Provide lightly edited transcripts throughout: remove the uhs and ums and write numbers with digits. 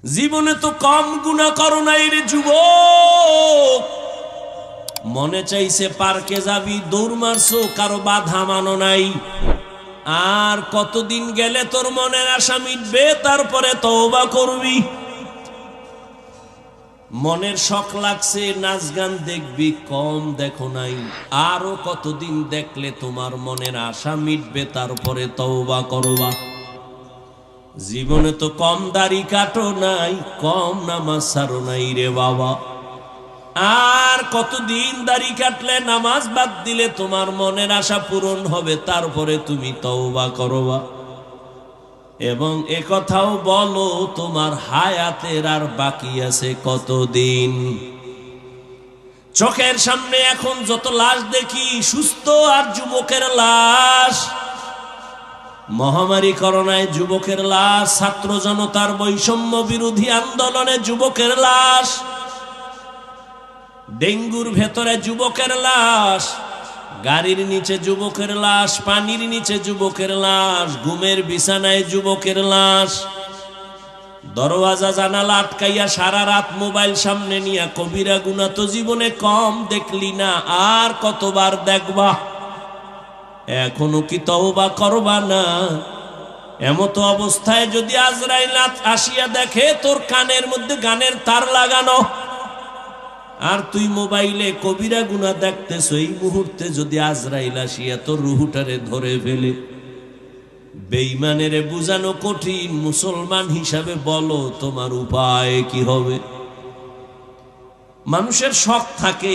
জীবনে তো কম গুনাহ করো নাই রে যুবক। মনে চাইছে পার্কে যাবি, দৌড় মারছো, কারো বাধা মানো নাই। আর কতদিন গেলে তোর মনের আশা মিটবে, তারপরে তওবা করবি। মনের শখ লাগছে, নাচ গান দেখবি, কম দেখো নাই। আরো কতদিন দেখলে তোমার মনের আশা মিটবে, তারপরে তওবা করবা। জীবনে তো কম দাড়ি কাটো নাই, কম নামাজ ছাড়ো নাই রে বাবা। আর কতদিন দাড়ি কাটলে, নামাজ বাদ দিলে তোমার মনের আশা পূরণ হবে, তারপরে তুমি তওবা করবা। এবং একথাও বলো, তোমার হায়াতের আর বাকি আছে কতদিন। চোখের সামনে এখন যত লাশ দেখি, সুস্থ আর যুবকের লাশ। মহামারী করোনায় যুবকের লাশ, ছাত্র জনতার বৈষম্য বিরোধী আন্দোলনে যুবকের লাশ, ডেঙ্গুর ভেতরে যুবকের লাশ, গাড়ির নিচে যুবকের লাশ, পানির নিচে যুবকের লাশ, ঘুমের বিছানায় যুবকের লাশ, দরওয়াজা জানালা আটকাইয়া সারা রাত মোবাইল সামনে নিয়ে কবিরা গুনাহ তো জীবনে কম দেখলি না, আর কতবার দেখবা? এখনো কি তওবা করবা না? এমতো অবস্থায় যদি আজরাইল আসিয়া দেখে তোর কানের মধ্যে গানের তার লাগানো, আর তুই মোবাইলে কবিরা গুনাহ দেখতেছ, এই মুহূর্তে যদি আজরাইল আসিয়া তোর রুহুটারে ধরে ফেলে, বেঈমানেরে বুঝানো কঠিন। মুসলমান হিসাবে বলো তোমার উপায় কি হবে? মানুষের শখ থাকে,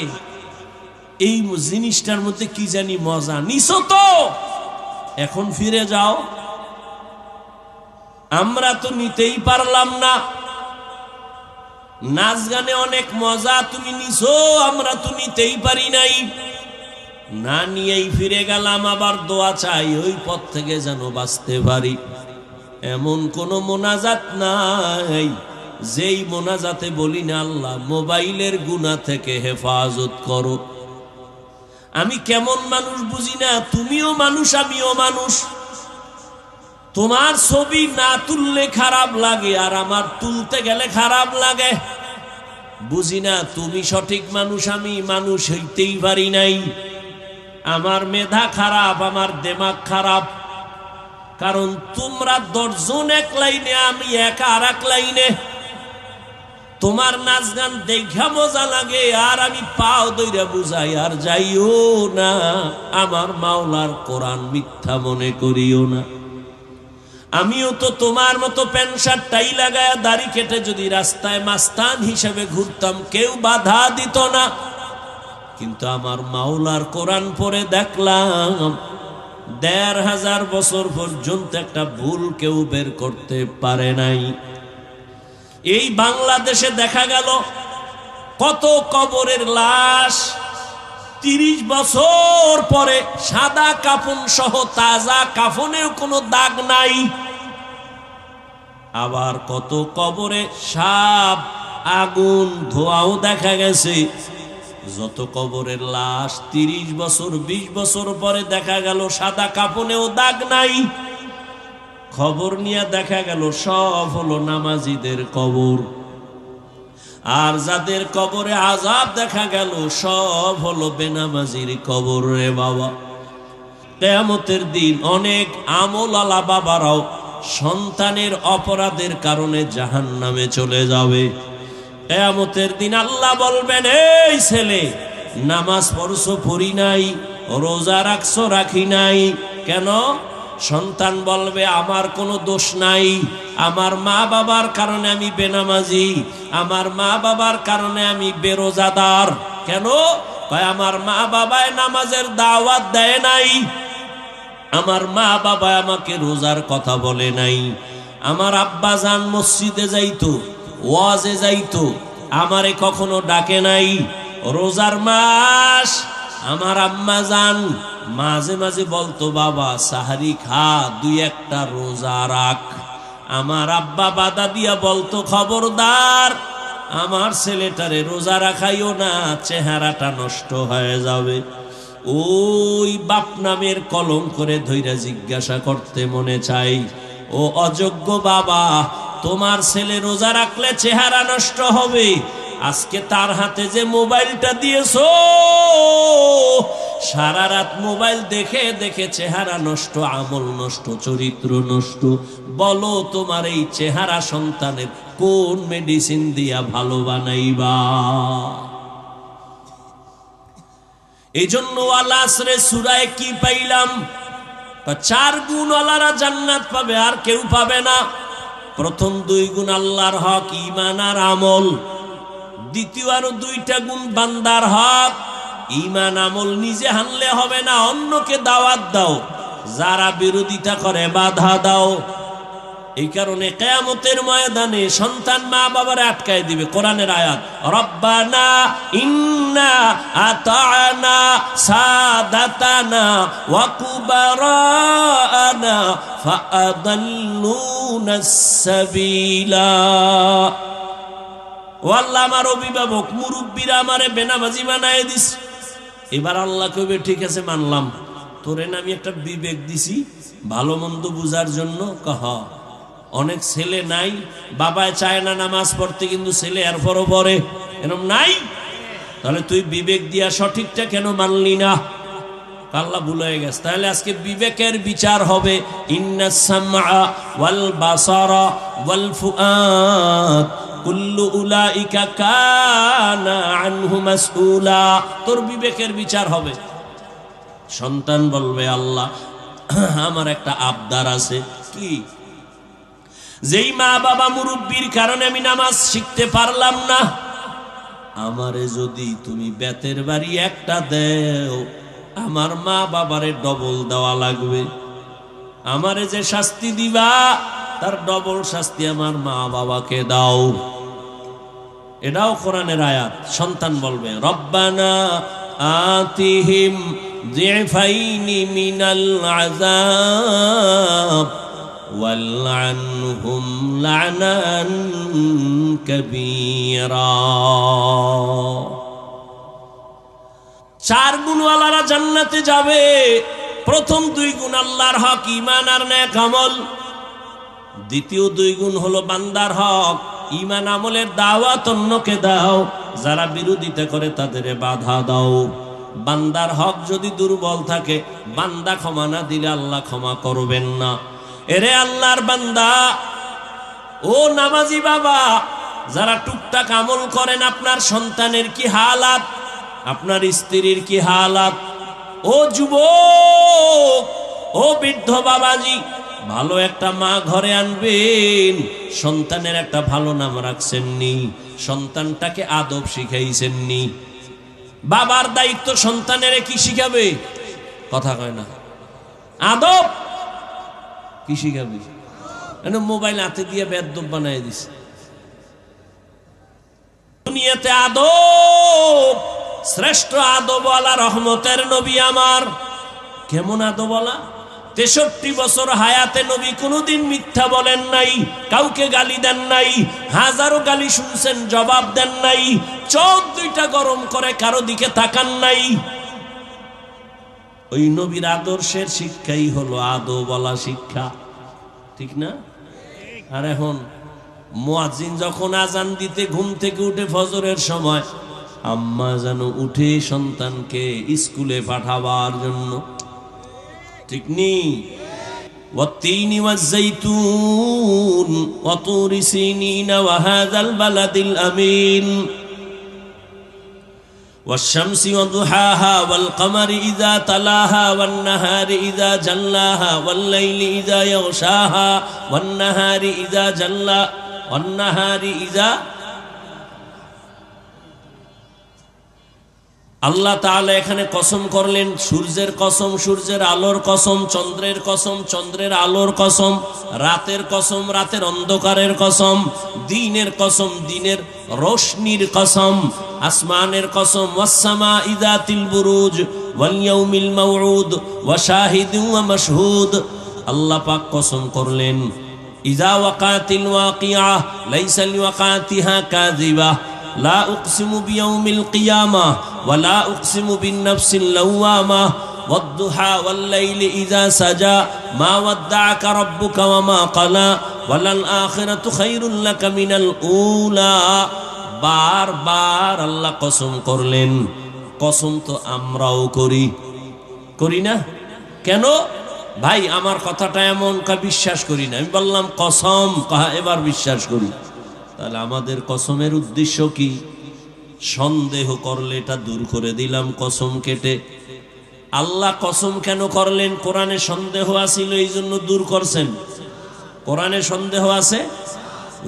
এই জিনিসটার মধ্যে কি জানি মজা নিছো তো, এখন ফিরে যাও। আমরা তো নিতেই পারলাম না। নাচ গানে অনেক মজা তুমি নিছো, আমরা তো নিতেই পারি নাই। না নিয়েই ফিরে গেলাম, আবার দোয়া চাই ওই পথ থেকে যেন বাঁচতে পারি। এমন কোন মোনাজাত নাই যেই মোনাজাতে বলি না আল্লাহ মোবাইলের গুনাহ থেকে হেফাজত করো। আমি কেমন মানুষ বুঝি না, তুমিও মানুষ আমিও মানুষ। তোমার ছবি না তুললে খারাপ লাগে, আর আমার তুলতে গেলে খারাপ লাগে। বুঝি না তুমি সঠিক মানুষ, আমি মানুষ হইতেই পারি নাই। আমার মেধা খারাপ, আমার দিমাগ খারাপ, কারণ তোমরা 10 জন এক লাইনে, আমি একা আর এক লাইনে। তোমার নাচ গান দেখা মজা লাগে, আর আমি পাও দইরা বুঝাই। আর যাইও না, আমার মাওলার কোরআন মিথ্যা মনে করিও না। আমিও তো তোমার মতো প্যান্ট শার্ট টাই লাগায় দাড়ি কেটে যদি রাস্তায় মাস্তান হিসেবে ঘুরতাম, কেউ বাধা দিত না। কিন্তু আমার মাওলার কোরআন পড়ে দেখলাম 1500 বছর পর্যন্ত একটা ভুল কেউ বের করতে পারে নাই। এই বাংলাদেশে দেখা গেল কত কবরের লাশ 30 বছর পরে সাদা কাফন সহ, তাজা কাফনেও কোনো দাগ নাই। আবার কত কবরে সাপ, আগুন, ধোঁয়াও দেখা গেছে। যত কবরের লাশ 30 বছর 20 বছর পরে দেখা গেল সাদা কাফনেও দাগ নাই। খবর নিয়ে দেখা গেল সব হলো নামাজিদের কবর। আর যাদের কবরে আযাব দেখা গেল সব হলো বেনামাজির কবর রে বাবা। কিয়ামতের দিন অনেক আমলওয়ালা বাবারাও সন্তানের অপরাধের কারণে জাহান্নামে চলে যাবে। কিয়ামতের দিন আল্লাহ বলবেন, এই ছেলে নামাজ পড়ছো পড়ি নাই, রোজা রাখছো রাখি নাই কেন? সন্তান বলবে আমার কোনো দোষ নাই, আমার মা বাবার কারণে আমি বেনামাজি, আমার মা বাবার কারণে আমি বেরোজাদার। কেন? ভাই আমার মা বাবায় নামাজের দাওয়াত দেয় নাই, আমার মা বাবা আমাকে রোজার কথা বলে নাই, আমার আব্বা জান মসজিদে যাইতো, ওয়াজে যাইতো, আমারে কখনো ডাকে নাই। রোজার মাস আমার আম্মা জান মাঝে মাঝে বলতো, বাবা সাহারি খা, 2-1টা রোজা রাখ। আমার আব্বা বাধা দিয়া বলতো, খবরদার আমার ছেলেটারে রোজা রাখাইও না, চেহারাটা নষ্ট হয়ে যাবে। ওই বাপ নামের কলম করে ধইরা জিজ্ঞাসা করতে মনে চাই, ও অযোগ্য বাবা, তোমার ছেলে রোজা রাখলে চেহারা নষ্ট হবে, আজকে তার হাতে যে মোবাইলটা দিয়েছো, সারা রাত মোবাইল দেখে দেখে চেহারা নষ্ট, আমল নষ্ট, চরিত্র নষ্ট। বলো তোমার এই চেহারা সন্তানের কোন মেডিসিন দিয়া ভালো বানাইবা? এই জন্য আল আসরে সূরায় কি পাইলাম? 4 গুণওয়ালারা জান্নাত পাবে, আর কেউ পাবে না। প্রথম 2 গুণ আল্লাহর হক, ঈমান আর আমল। দ্বিতীয় আরো 2টা গুণ বান্দার হক। ঈমান আমল নিজে হানলে হবে না, অন্যকে দাওয়াত দাও, যারা বিরোধিতা করে বাধা দাও। এই কারণে কিয়ামতের ময়দানে সন্তান মা বাবারে আটকায় দিবে। কোরআনের আয়াত, রব্বানা ইন্না আতা'না সাদাতানা ওয়া কুবারানা ফাআদাল্লুনাস সাবিলা। ও আল্লাহ, আমার অভিভাবক মুরব্বীরা আমারে বেনামাজি বানায় দিস। এবার আল্লাহ কইবে, ঠিক আছে মানলাম, তোরে না আমি একটা বিবেক দিছি ভালো মন্দ বুঝার জন্য। কহ অনেক ছেলে নাই, বাবায় চায় না নামাজ পড়তে, কিন্তু ছেলে এরপরও পড়ে, এরকম নাই? তাহলে তুই বিবেক দিয়া সঠিকটা কেন মানলি না? আল্লাহ ভুল হয়ে গেছে। তাহলে আজকে বিবেকের বিচার হবে। ইন্নাস সামআ ওয়াল বাসারা ওয়াল ফুআদ কুল্লু উলাইকা কানা আনহু মাসউলা। তোর বিবেকের বিচার হবে। সন্তান বলবে, আল্লাহ আমার একটা আবদার আছে। কি? যেই মা বাবা মুরব্বির কারণে আমি নামাজ শিখতে পারলাম না, আমারে যদি তুমি বেতের বাড়ি একটা দেও, আমার মা বাবারে ডবল দেওয়া লাগবে। আমারে যে শাস্তি দিবা তার ডবল শাস্তি আমার মা বাবাকে দাও। এটাও কোরআনের আয়াত। সন্তান বলবে, রব্বানা আতিহিম যিফাইনি মিনাল আযাব ওয়ালআনহুম লা'নান কাবীরা। 4 গুণওয়ালারা জান্নাতে যাবে। প্রথম 2 গুণ আল্লাহর হক, ঈমান আর নেক আমল। দ্বিতীয় 2 গুণ হলো বান্দার হক, ঈমান আমলের দাওয়াত অন্যকে দাও, যারা বিরোধিতা করে তাদের বাধা দাও। বান্দার হক যদি দুর্বল থাকে, বান্দা ক্ষমা না দিলে আল্লাহ ক্ষমা করবেন না। এরে আল্লাহর বান্দা, ও নামাজি বাবা, যারা টুকটাক আমল করেন, আপনার সন্তানের কি হালাত, আপনার স্ত্রীর কি হালাত? ও যুবক, ও বৃদ্ধ বাবাজি, ভালো একটা মা ঘরে আনবেন। সন্তানের একটা ভালো নাম রাখছেননি, সন্তানটাকে আদব শিখাইছেননি। বাবার দায়িত্ব সন্তানের কি শিখাবে? কথা কয় না। আদব কি শিখাবে? মোবাইল হাতে দিয়ে বেয়াদব বানাই দিছে। দুনিয়াতে আদব, শ্রেষ্ঠ আদবওয়ালা রহমতের নবী আমার। কেমন আদবওয়ালা? 63 বছর হায়াতে নবী কোনোদিন মিথ্যা বলেন নাই, কাউকে গালি দেন নাই, হাজারো গালি শুনছেন, জবাব দেন নাই, চোখ 2টা গরম করে কারো দিকে তাকান নাই। ওই নবীর আদর্শের শিক্ষাই হলো আদবওয়ালা শিক্ষা, ঠিক না? আর এখন মুয়াজ্জিন যখন আজান দিতে ঘুম থেকে উঠে ফজরের সময়, আম্মা যেন উঠে সন্তানকে স্কুলে পাঠাবার জন্য, ঠিক নেই? والتين والزيتون وطور سينين وهذا البلد الأمين والشمس وضحاها والقمر إذا تلاها والنهار إذا جلاها والليل إذا يغشاها والنهار إذا جلا والنهار إذا। আল্লাহ তাআলা এখানে কসম করলেন, সূর্যের কসম, সূর্যের আলোর কসম, চন্দ্রের কসম, চন্দ্রের আলোর কসম, রাতের কসম, রাতের অন্ধকারের কসম, দিনের কসম, দিনের রোশনির কসম, আসমানের কসম, ওয়াসসামা ইযাতিল বুরুজ ওয়াল ইয়াউমিল মাউউদ ওয়া শাহিদিন ওয়া মাশহুদ। আল্লাহ পাক কসম করলেন, ইযা ওয়াকাতিল ওয়াকিআ লাইসা লিওয়াকাতিহা কাযিবা لا أقسم بيوم القيامة ولا أقسم بالنفس اللوامة والضحى والليل إذا سجى ما ودعك ربك وما قلى ওয়ালাল আখিরাতু খায়রুল লাকা মিনাল উলা। বারবার আল্লাহ কসম করলেন। কসম তো আমরাও করি না? কেন ভাই আমার কথাটা এমন? বিশ্বাস করি না। আমি বললাম কসম, এবার বিশ্বাস করি। তাহলে আমাদের কসমের উদ্দেশ্য কি? সন্দেহ করলে এটা দূর করে দিলাম কসম কেটে। আল্লাহ কসম কেন করলেন? কোরআনে সন্দেহ আছিল, এই জন্য দূর করছেন। কোরআনে সন্দেহ আছে।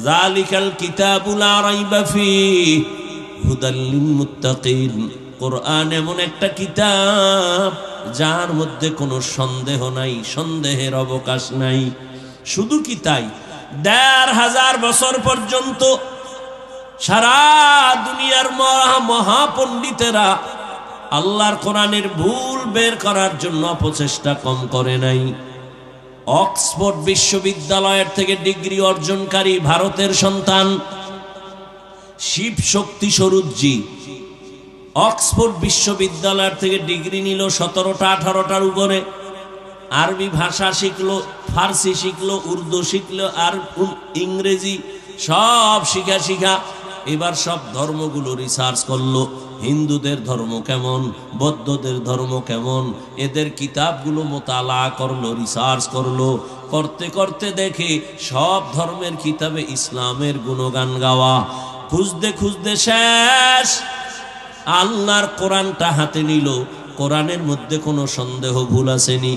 যালিকাল কিতাবু লা রাইবা ফীহি হুদাল লিল মুত্তাকিন। কোরআন এমন একটা কিতাব যার মধ্যে কোনো সন্দেহ নাই, সন্দেহের অবকাশ নাই। শুধু কি তাই, ১৫০০ বছর পর্যন্ত সারা দুনিয়ার মহাপণ্ডিতেরা আল্লাহর কোরআনের ভুল বের করার জন্য অপচেষ্টা কম করে নাই। অক্সফোর্ড বিশ্ববিদ্যালয়ের থেকে ডিগ্রি অর্জনকারী ভারতের সন্তান শিব শক্তি স্বরূপজি অক্সফোর্ড বিশ্ববিদ্যালয়ের থেকে ডিগ্রি নিল ১৭টা 18টার উপরে। আরবি ভাষা শিখলো, ফার্সি শিখলো, উর্দু শিখলো, আর ইংরেজি সব শিখা এবার সব ধর্মগুলো রিসার্চ করলো। হিন্দুদের ধর্ম কেমন, বৌদ্ধদের ধর্ম কেমন, এদের কিতাবগুলো মোতালা করলো, রিসার্চ করলো। করতে করতে দেখে সব ধর্মের কিতাবে ইসলামের গুণগান গাওয়া। খুঁজতে শেষ আল্লাহর কোরআনটা হাতে নিল। কোরআনের মধ্যে কোনো সন্দেহ ভুল আসেনি।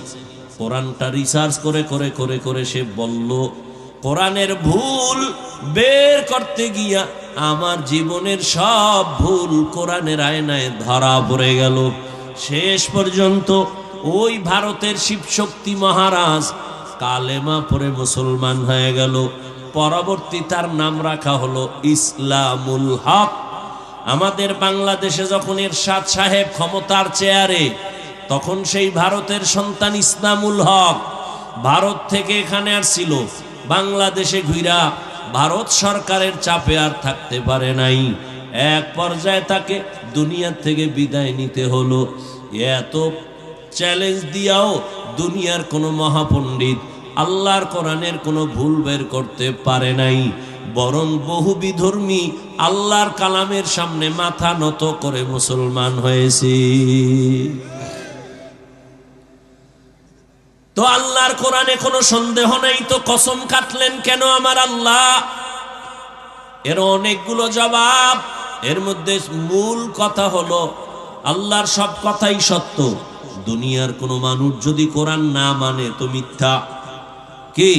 কোরআনটা রিসার্চ করে সে বলল, কোরআনের ভুল বের করতে গিয়া আমার জীবনের সব ভুল কোরআনের আয়নায় ধরা পড়ে গেল। শেষ পর্যন্ত ওই ভারতের শিবশক্তি মহারাজ কালেমা পড়ে মুসলমান হয়ে গেল। পরবর্তী তার নাম রাখা হলো ইসলামুল হক। আমাদের বাংলাদেশে যখন এরশাদ সাহেব ক্ষমতার চেয়ারে, তখন সেই ভারতের সন্তান ইসলামুল হক ভারত থেকে এখানে আসছিল। বাংলাদেশে ঘুরা ভারত সরকারের চাপে আর থাকতে পারে নাই। এক পর্যায়ে তাকে দুনিয়া থেকে বিদায় নিতে হলো। এত চ্যালেঞ্জ দিয়াও দুনিয়ার কোনো মহাপণ্ডিত আল্লাহর কোরআনের কোনো ভুল বের করতে পারে নাই। বরং বহু বিধর্মী আল্লাহর কালামের সামনে মাথা নত করে মুসলমান হয়েছে। তো আল্লাহর কোরআনে কোনো সন্দেহ নাই, তো কসম কাটলেন কেন আমার আল্লাহ? এর অনেকগুলো জবাব। এর মধ্যে মূল কথা হলো আল্লাহর সব কথাই সত্য। দুনিয়ার কোনো মানুষ যদি কোরআন না মানে তো মিথ্যা। কি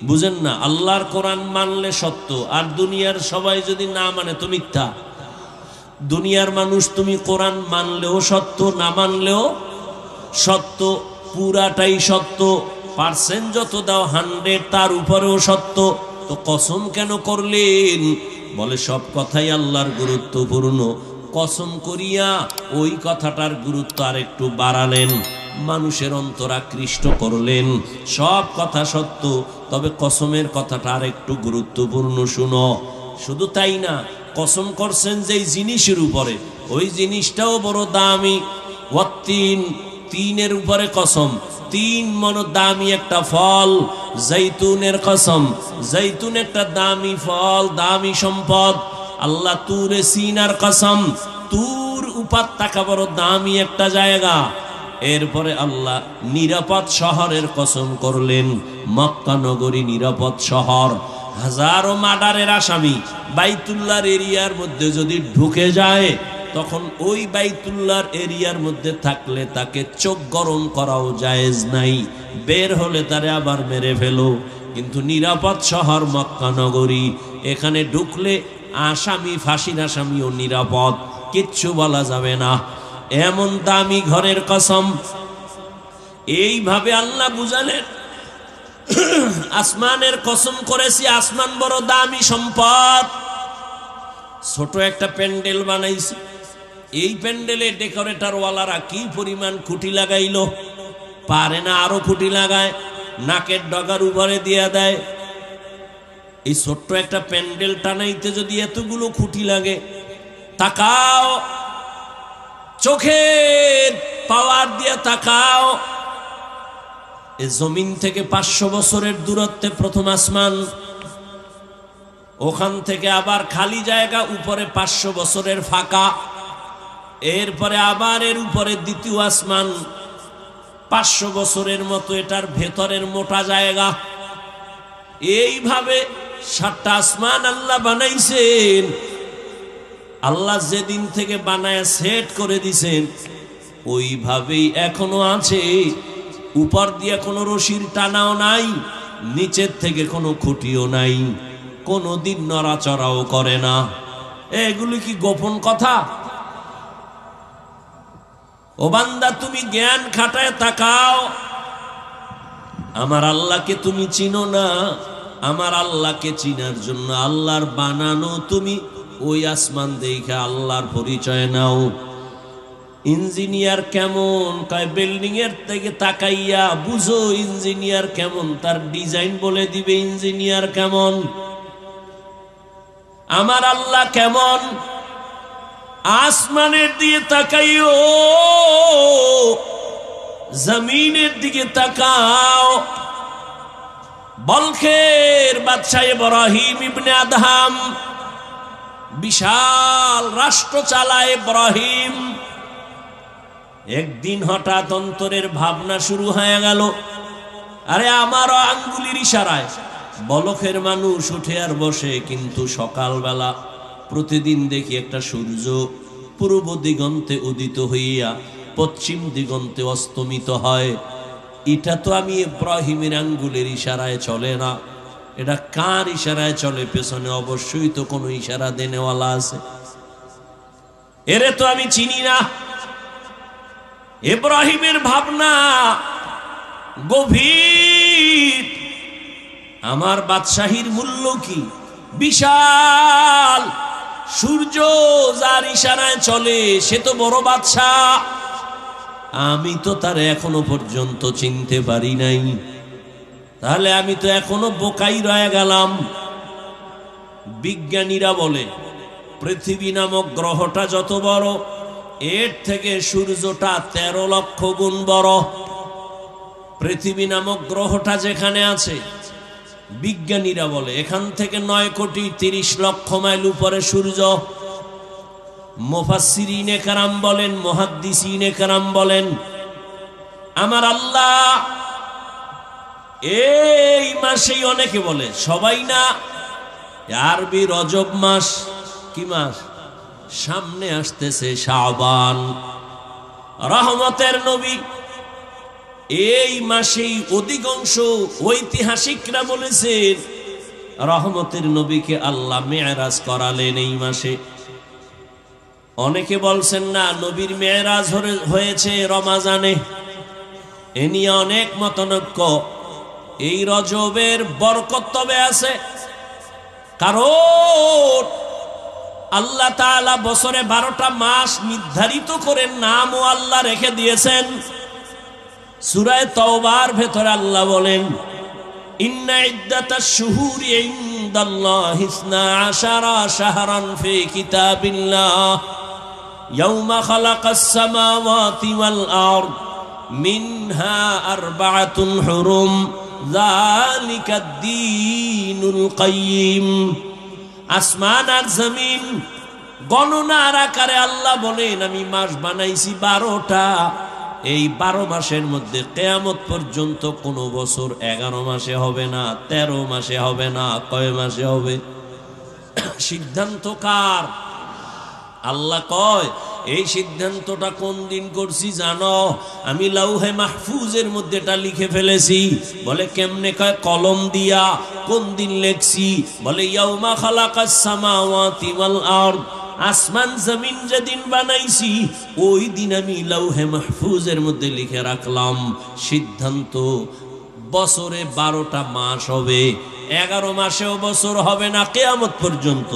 বুঝেন না? আল্লাহর কোরআন মানলে সত্য, আর দুনিয়ার সবাই যদি না মানে তো মিথ্যা। দুনিয়ার মানুষ তুমি কোরআন মানলেও সত্য, না মানলেও সত্য, পুরাটাই সত্য। পার্সেন্ট যত দাও 100, তার উপরেও সত্য। তো কসম কেন করলেন? বলে সব কথাই আল্লাহর গুরুত্বপূর্ণ। কসম করিয়া ওই কথাটার গুরুত্ব আর একটু বাড়ালেন, মানুষের অন্তর আকৃষ্ট করলেন। সব কথা সত্য, তবে কসমের কথাটা আর একটু গুরুত্বপূর্ণ শুনো। শুধু তাই না, কসম করছেন যেই জিনিসের উপরে, ওই জিনিসটাও বড় দামি। তিনের উপরে কসম। 3 মণ দামি একটা ফল, জৈতুনের কসম। জৈতুন একটা দামি ফল, দামি সম্পদ। আল্লাহ তুরে সিনার কসম, তুর উপত্যকা বড় দামি একটা জায়গা। এরপরে আল্লাহ নিরাপদ শহরের কসম করলেন। মক্কা নগরী নিরাপদ শহর। হাজারো মার্ডারের আসামি বাইতুল্লাহর এরিয়ার মধ্যে যদি ঢুকে যায়, তখন ওই বাইতুল্লাহর এরিয়ার মধ্যে থাকলে তাকে চোখ গরম করাও জায়েজ নাই। বের হলে তারে আবার মেরে ফেলো। কিন্তু নিরাপদ শহর মক্কা নগরী, এখানে ঢুকলে আসামি, ফাঁসির আসামিও নিরাপদ, কিচ্ছু বলা যাবে না। এমন দামি ঘরের কসম। এইভাবে আল্লাহ বুঝালেন, আসমানের কসম করেছি, আসমান বড় দামি সম্পদ। ছোট একটা প্যান্ডেল বানাইছি, এই প্যান্ডেলে ডেকোরেটর ওয়ালারা কি পরিমাণ খুঁটি লাগাইলো, পারে না আরো খুঁটি লাগায়, নাকের ডগার উপরে দিয়ে দেয়। এই ছোট্ট একটা প্যান্ডেল টানাইতে যদি এতগুলো খুঁটি লাগে, তাকাও, চোখের পাওয়ার দিয়ে তাকাও, এই জমিন থেকে 500 বছরের দূরত্বে প্রথম আসমান, ওখান থেকে আবার খালি জায়গা, উপরে 500 বছরের ফাঁকা, এরপরে আবার এর উপরে দ্বিতীয় আসমান 500 বছরের মতো এটার ভেতরের মোটা জায়গা। এইভাবে 7টা আসমান আল্লাহ বানাইছেন। আল্লাহ যেদিন থেকে বানায় সেট করে দিছেন ওইভাবেই এখনো আছে। উপর দিয়ে কোনো রশির টানাও নাই, নিচের থেকে কোনো খুঁটিও নাই, কোনোদিন নড়াচড়াও করে না। এগুলি কি গোপন কথা? ও বান্দা, তুমি জ্ঞান খাটায় তাকাও। আমার আল্লাহকে তুমি চিনো না? আমার আল্লাহকে চিনার জন্য আল্লাহর বানানো তুমি ওই আসমান দেখে আল্লাহর পরিচয় নাও। ইঞ্জিনিয়ার কেমন? কয় বিল্ডিং এর থেকে তাকাইয়া বুঝো ইঞ্জিনিয়ার কেমন, তার ডিজাইন বলে দিবে ইঞ্জিনিয়ার কেমন। আমার আল্লাহ কেমন? আসমানের দিকে তাকাইও, জমিনের দিকে তাকাও। বলখের বাদশাহ ইব্রাহিম ইবনে আদহাম, বিশাল রাষ্ট্র চালায় ইব্রাহিম। একদিন হঠাৎ অন্তরের ভাবনা শুরু হয়ে গেল, আরে আমারও আঙ্গুলির ইশারায় বলখের মানুষ উঠে আর বসে, কিন্তু সকালবেলা প্রতিদিন দেখি একটা সূর্য পূর্ব দিগন্তে উদিত হইয়া পশ্চিম দিগন্তে অস্তমিত হয়। এটা তো আমি ইব্রাহিমের আঙ্গুলের ইশারায় চলে না, এটা কার ইশারায় চলে? পেছনে অবশ্যই তো কোনো ইশারা দেনেওয়ালা আছে, এরে তো আমি চিনি না। ইব্রাহিমের ভাবনা গভীর। আমার বাদশাহীর মূল্য কি? বিশাল সূর্য যার ইশারায় চলে সে তো বড় বাদশাহ, আমি তো তার এখনো পর্যন্ত চিনতে পারি নাই। তাহলে আমি তো এখনো বোকাই রয়ে গেলাম। বিজ্ঞানীরা বলে পৃথিবী নামক গ্রহটা যত বড়, এর থেকে সূর্যটা 13 লক্ষ গুণ বড়। পৃথিবী নামক গ্রহটা যেখানে আছে, বিজ্ঞানীরা বলে এখান থেকে 9 কোটি 30 লক্ষ মাইল উপরে সূর্য। মুফাসসিরিনে কেরাম বলেন, মুহাদ্দিসিনে কেরাম বলেন, আমার আল্লাহ এই মাসেই, অনেকে বলে সবাই না, আরবি রজব মাস, কি মাস? সামনে আসতেছে শাবান, রহমতের নবী। এই মাসেই অধিকাংশ ঐতিহাসিকরা বলেছেন রহমতের নবীকে আল্লাহ মেরাজ করালেন এই মাসে। অনেকে বলছেন না, নবীর মেরাজ হয়েছে রমাজানে। এ নিয়ে অনেক মতনৈক্য। এই রজবের বরকত তবে আছে, কারণ আল্লাহ তাআলা বছরে 12টা মাস নির্ধারিত করে নামও আল্লাহ রেখে দিয়েছেন। সূরা তাওবার ভেতরে আল্লাহ বলেন, ইন্না ইদ্দাতাশ শুহুরি ইনদাল্লাহি 12 শাহরান ফি কিতাবিল্লাহ ইয়াওমা খালাকাস সামাওয়াতি ওয়াল আরদ মিনহা আরবাআতুন হুরুম যালিকাদ দীনুল কাইয়্যিম। আসমান আর জমিন গণনার আকারে আল্লাহ বলেন আমি মাস বানাইছি 12টা। এই 12 মাসের মধ্যে কিয়ামত পর্যন্ত কোনো বছর 11 মাসে হবে না, 13 মাসে হবে না, কয় মাসে হবে? সিদ্ধান্ত কার? আল্লাহ কয় এই সিদ্ধান্তটা কোন দিন করছি জানো? আমি লাউহে মাহফুজের মধ্যে এটা লিখে ফেলেছি। বলে কেমনে? কয় কলম দিয়া। কোন দিন লেখছি? বলে ইয়াউমা খালাকাস সামাওয়াতি ওয়াল আরদ, আসমান জমিন যেদিন বানাইছি ওই দিন আমি লাউহে মাহফুজের মধ্যে লিখে রাখলাম সিদ্ধান্ত বছরে 12টা মাস হবে, 11 মাসেও বছর হবে না কিয়ামত পর্যন্ত।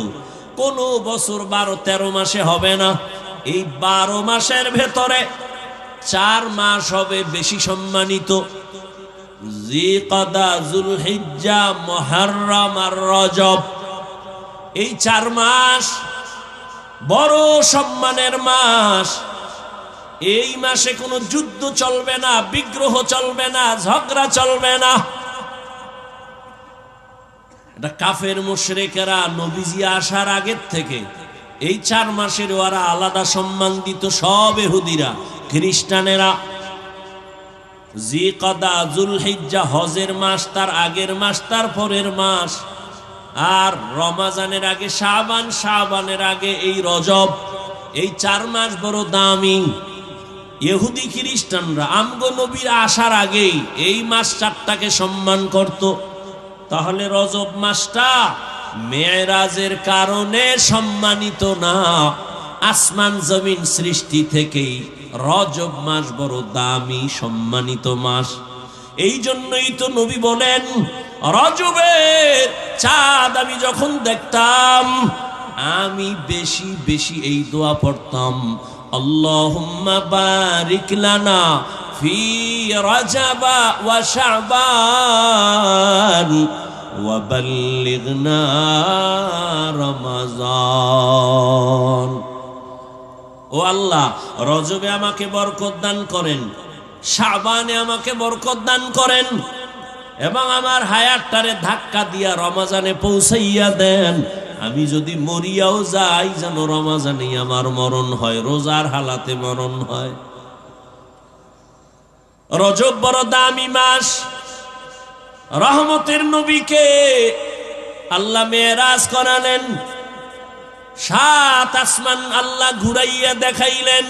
কোন বছর 12-13 মাসে হবে না। এই 12 মাসের ভেতরে 4 মাস হবে বেশি সম্মানিত, জিলকাদা, যুলহিজ্জা, মুহররম আর রজব। এই 4 মাস বড় সম্মানের মাস। এই মাসে কোনো যুদ্ধ চলবে না, বিগ্রহ চলবে না, ঝগড়া চলবে না। এটা কাফের মুশরিকেরা নবীজি আসার আগের থেকে এই 4 মাসের ওরা আলাদা সম্মান দিত। সব ইহুদিরা, খ্রিস্টানেরা জিকদা, যুলহিজ্জা হজের মাস, তার আগের মাস, তার পরের মাস, আর রমজানের আগে শাবান, শাবানের আগে এই রজব, এই 4 মাস বড় দামি। ইহুদি খ্রিস্টানরা আমগো নবীর আসার আগেই এই মাস 4টাকে সম্মান করত। তাহলে রজব মাসটা মেরাজের কারণে সম্মানিত না, আসমান জমিন সৃষ্টি থেকেই রজব মাস বড় দামি, সম্মানিত মাস। এই জন্যই তো নবী বলেন, রজবের চাঁদ আমি যখন দেখতাম আমি বেশি বেশি এই দোয়া পড়তাম, আল্লাহুম্মা বারিক লানা ফি রজবা ওয়া শাবান ওয়া বাল্লিগনা রমাজান। ও আল্লাহ, রজবে আমাকে বরকত দান করেন, শাবানে আমাকে বরকত দান করেন, এবং আমার হায়াতটারে ধাক্কা দিয়া রমজানে পৌঁছাইয়া দেন। আমি যদি মরিয়াও যাই যেন রমজানেই আমার মরণ হয়, রোজার হালাতে মরণ হয়। রজব বড় দামি মাস। রহমতের নবীকে আল্লাহ মেরাজ করালেন, 7 আসমান আল্লাহ ঘুরাইয়া দেখাইলেন।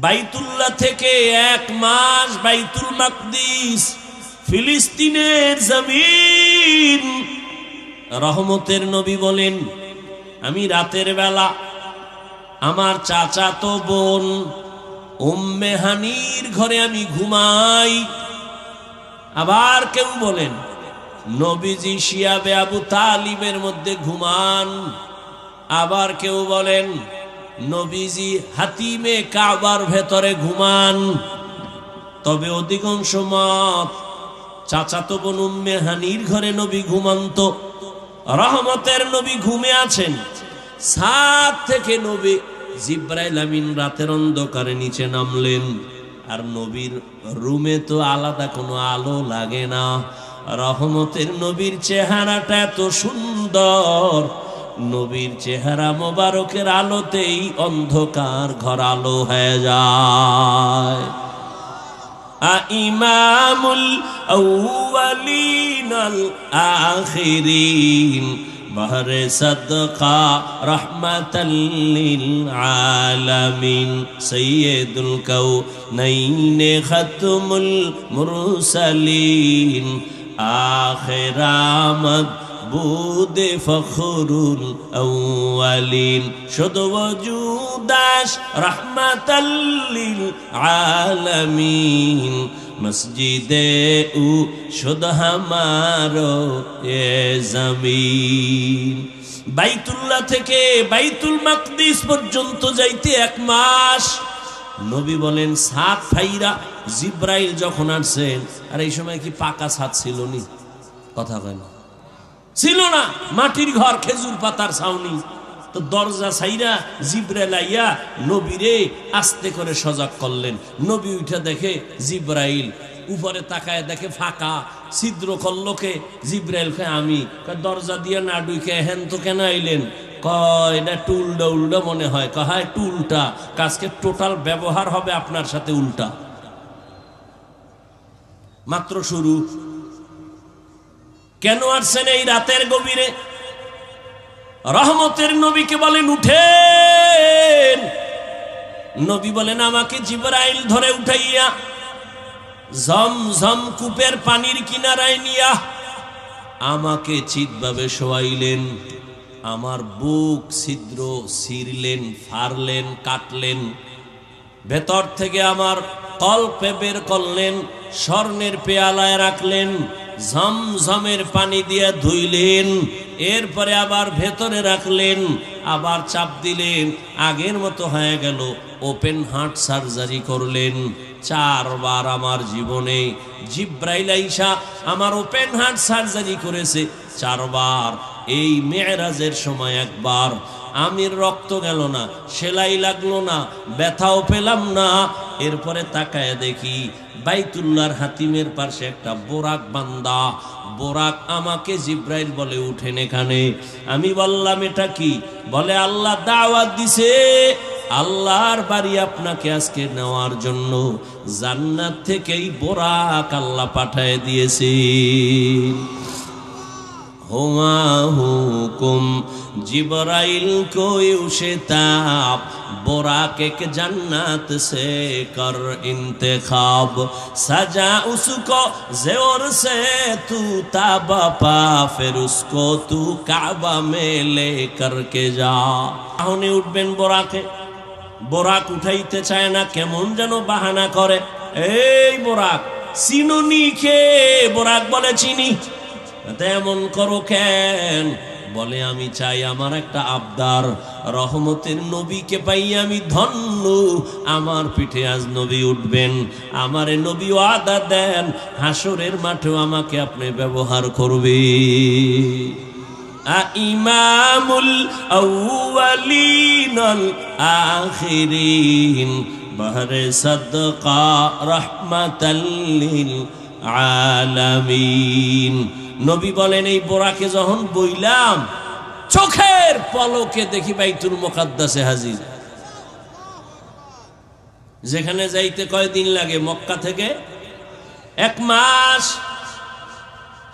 বাইতুল্লাহ থেকে 1 মাস বাইতুল মাকদিস, ফিলিস্তিনের জমিন। রহমতের নবী বলেন, আমি রাতের বেলা আমার চাচাতো বোন উম্মে হানির ঘরে আমি ঘুমাই। আবার কেউ বলেন নবীজি শিয়াবে আবু তালিবের মধ্যে ঘুমান। আবার কেউ বলেন নবীজি হাতিমে কাবার ভেতরে ঘুমান। তবে অধিকাংশ মত চাচাতো বোন উম্মে হানির ঘরে নবী ঘুমান্ত। রহমতের নবী ঘুমে আছেন। ছাদ থেকে নবী জিব্রাইল আমিন রাতের অন্ধকারে নিচে নামলেন। আর নবীর রুমে তো আলাদা কোনো আলো লাগে না। রহমতের নবীর চেহারাটা এত সুন্দর, নবীর চেহারা মোবারকের আলোতেই অন্ধকার ঘর আলো হয়ে যায়। ইমামুল আউয়ালিন আল আখিরিন বহরে সদকা রহমাতাল লিল আলামিন সাইয়্যিদুল কাউনাইন খাতমুল মুরসালিন আখিরামত বুদে ফখরুল আউয়ালিন শুধু ওজুদাস রহমাতাল লিল আলামিন মসজিদে উ শুধ হামারো এ জমিন। বাইতুল্লাহ থেকে বাইতুল মাকদিস পর্যন্ত যাইতে 1 মাস। নবী বলেন ছাদ ফাইরা জিব্রাইল যখন আসছেন, আর এই সময় কি পাকা ছাদ ছিল নি? কথা কয় না, ছিল না, মাটির ঘর, খেজুর পাতার ছাউনি। তো দরজা ছাইরা জিব্রাইল আইয়া নবীরে আস্তে করে সজাগ করলেন। নবী উঠে দেখে জিব্রাইল, উপরে তাকায় দেখে ফাঁকা। ছিদ্র করলোকে জিব্রাইল কয় আমি। দরজা দিয়ে না ঢুকে হেন তো কেন আইলেন? কয় এটা টুলটা উল্টা মনে হয়। কয় টুলটা কাজকে টোটাল ব্যবহার হবে আপনার সাথে উল্টা, মাত্র শুরু। কেন আসছেন এই রাতের গভীরে? রহমতের নবীকে বলেন উঠেন। নবী বলেন আমাকে জিবরাইল ধরে উঠাইয়া ঝমঝম কূপের পানির কিনারায় নিয়া আমাকে চিৎভাবে শোয়াইলেন। আমার বুক ছিদ্র ছিঁড়লেন, ফাড়লেন, কাটলেন। ভেতর থেকে আমার কল্পে বের করলেন, স্বর্ণের পেয়ালায় রাখলেন, ঝমঝমের পানি দিয়ে ধুইলেন। এরপরে আবার ভেতরে রাখলেন, আবার চাপ দিলেন, আগের মতো হয়ে গেল। ওপেন হার্ট সার্জারি করলেন। 4 বার আমার জীবনে জিব্রাইল আইসা আমার ওপেন হার্ট সার্জারি করেছে 4 বার। এই মেরাজের সময় একবার আমির রক্ত গেল না, সেলাই লাগলো না, ব্যথাও পেলাম না। এরপরে তাকায় দেখি বাইতুল্লাহর হাতিমের পাশে একটা বোরাক বান্দা। বোরাক আমাকে জিব্রাইল বলে উঠেন এখানে। আমি বললাম এটা কি? বলে আল্লাহ দাওয়াত দিছে, আল্লাহর বাড়ি আপনাকে আজকে নেওয়ার জন্য জান্নাত থেকেই বোরাক আল্লাহ পাঠায় দিয়েছে। हुआ हुकुम जिब्राइल को उशताब बुराक के जन्नत से कर इंतखाब सजा उसको जोर से तू ताबा पा फिर उसको तू काबा में ले करके जा। उन्हें उठबेन बोराके, बोराक उठाइते चाय ना केमन जेनो बाहाना करे। এই बोराक চিনুনি কে? बोराक বলে চিনি। তেমন করো কেন? বলে আমি চাই আমার একটা আবদার, রহমতের নবীকে পাই আমি ধন্য। আমার পিঠে আজ নবী উঠবেন, আমারে নবী ওয়াদা দেন হাসরের মাঠেও আমাকে আপনি ব্যবহার করবে। ইমামুল আউয়ালিন আল আখিরিন বহরে সাদকা রাহমাতাল লিল আলামিন। নবী বলেন এই বোরাকে যখন বইলাম চোখের পলকে দেখি বাইতুল মুকাদ্দাসে হাজির। যেখানে যাইতে কয়দিন লাগে? মক্কা থেকে 1 মাস।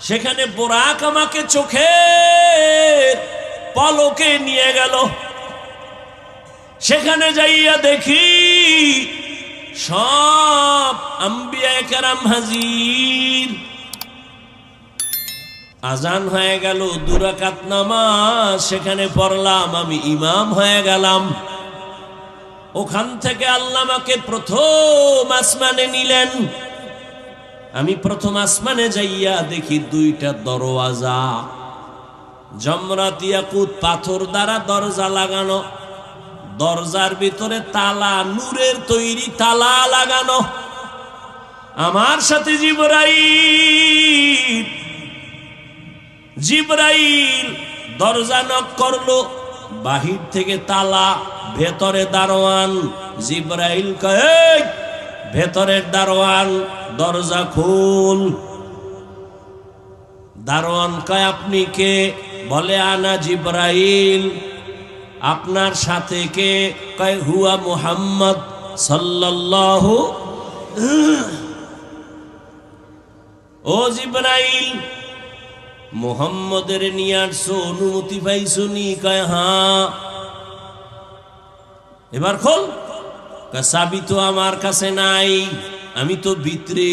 সেখানে বোরাক আমাকে চোখের পলকে নিয়ে গেল। সেখানে যাইয়া দেখি সব আম্বিয়া কেরাম হাজির। আজান হয়ে গেল, 2 রাকাত নামাজ সেখানে পড়লাম, আমি ইমাম হয়ে গেলাম। ওখান থেকে আল্লাহ আমাকে প্রথম আসমানে নিলেন। আমি প্রথম আসমানে যাইয়া দেখি 2টা দরওয়াজা, জমরাত ইয়াকুত পাথর দ্বারা দরজা লাগানো। দরজার ভিতরে তালা, নূরের তৈরি তালা লাগানো। আমার সাথে জিবরাইল। জিবরাইল দরজা নক করলো, বাহির থেকে তালা, ভেতরে দারোয়ান। জিবরাইল কয় ভেতরের দারোয়ান দরজা খোল। দারোয়ান কয় আপনি কে? বলে আনা জিবরাইল। আপনার সাথে কে? কয় হুয়া মুহাম্মদ সাল্লাল্লাহু। ও জিবরাইল, মুহাম্মদের নিয়ে আসছো, অনুমতি পাইছো নি? কয় হ্যাঁ। এবার খোল। কয় চাবি তো আমার কাছে নাই, আমি তো ভিতরে।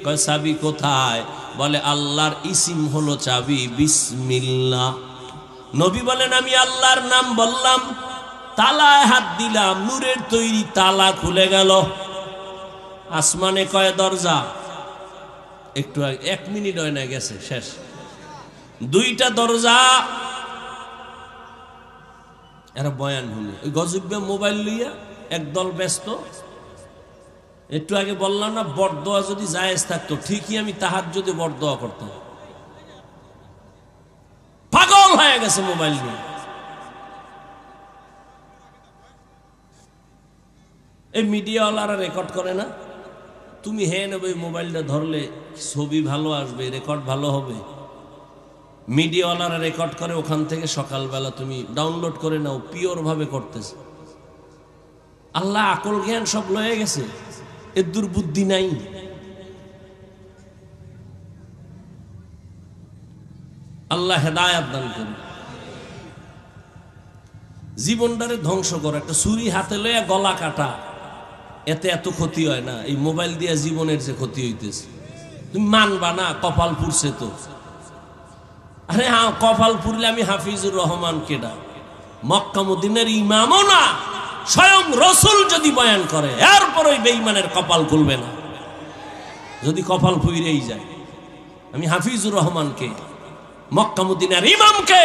কয় চাবি কোথায়? বলে আল্লাহর ইসিম হলো চাবি, বিসমিল্লাহ। নবী বলেন আমি আল্লাহর নাম বললাম, তালায় হাত দিলাম, নূরের তৈরি তালা খুলে গেল। আসমানে কয় দরজা? একটু 1 মিনিট হয় না, গেছে শেষ। 2টা দরজা। এরা বয়ান শুনে ওই গজব্য মোবাইল লইয়া একদল ব্যস্ত। একটু আগে বললাম না বরদোয়া যদি জায়েজ থাকতো, ঠিকই আমি তাহাজ্জুদে বরদোয়া করতাম। পাগল হয়ে গেছে মোবাইল নিয়ে। এই মিডিয়াওয়ালারা রেকর্ড করে না? তুমি হে নেবে মোবাইলটা ধরলে ছবি ভালো আসবে, রেকর্ড ভালো হবে। মিডিয়াওয়ালারা রেকর্ড করে, ওখান থেকে সকালবেলা তুমি ডাউনলোড করে নাও, পিওর ভাবে করতেছে। আল্লাহ আকল জ্ঞান সব লয়ে গেছে, এর দুর্বুদ্ধি নাই। আল্লাহ হেদায়াত দান করুন। জীবনটারে ধ্বংস করে একটা ছুরি হাতে লইয়া গলা কাটা, এতে এত ক্ষতি হয় না। এই মোবাইল দিয়া জীবনের যে ক্ষতি হইতেছে তুমি মানবা না। কপাল পুড়ছে তো। আরে হ্যাঁ, কপাল পুড়লে আমি হাফিজুর রহমান কেডা? মক্কা মদিনার ইমামও না, স্বয়ং রসুল যদি বয়ান করে এরপর ওই বেঈমানের কপাল খুলবে না। যদি কপাল পুড়েই যায়, আমি হাফিজুর রহমানকে, মক্কা মদিনার ইমামকে,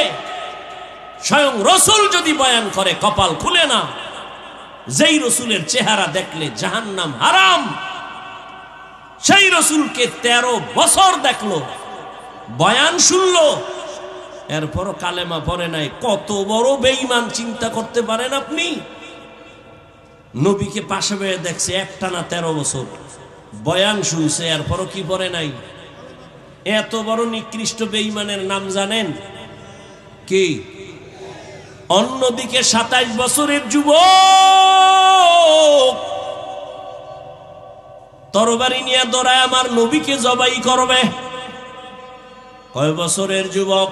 স্বয়ং রসুল যদি বয়ান করে কপাল খুলে না। যেই রসুলের চেহারা দেখলে জাহান্নাম হারাম, সেই রসুলকে 13 বছর দেখলো, বয়ান শুনলো, এরপরও কালেমা পড়ে নাই। কত বড় বেঈমান চিন্তা করতে পারেন আপনি? নবীকে পাশে পেয়ে দেখছে একটানা 13 বছর বয়ান শুনছে, এরপরও কি পড়ে নাই? এত বড় নিকৃষ্ট বেঈমানের নাম জানেন কি? অন্যদিকে 27 বছরের যুবক তরবারি নিয়ে দৌড়ায় আমার নবীকে জবাই করবে। কয় বছরের যুবক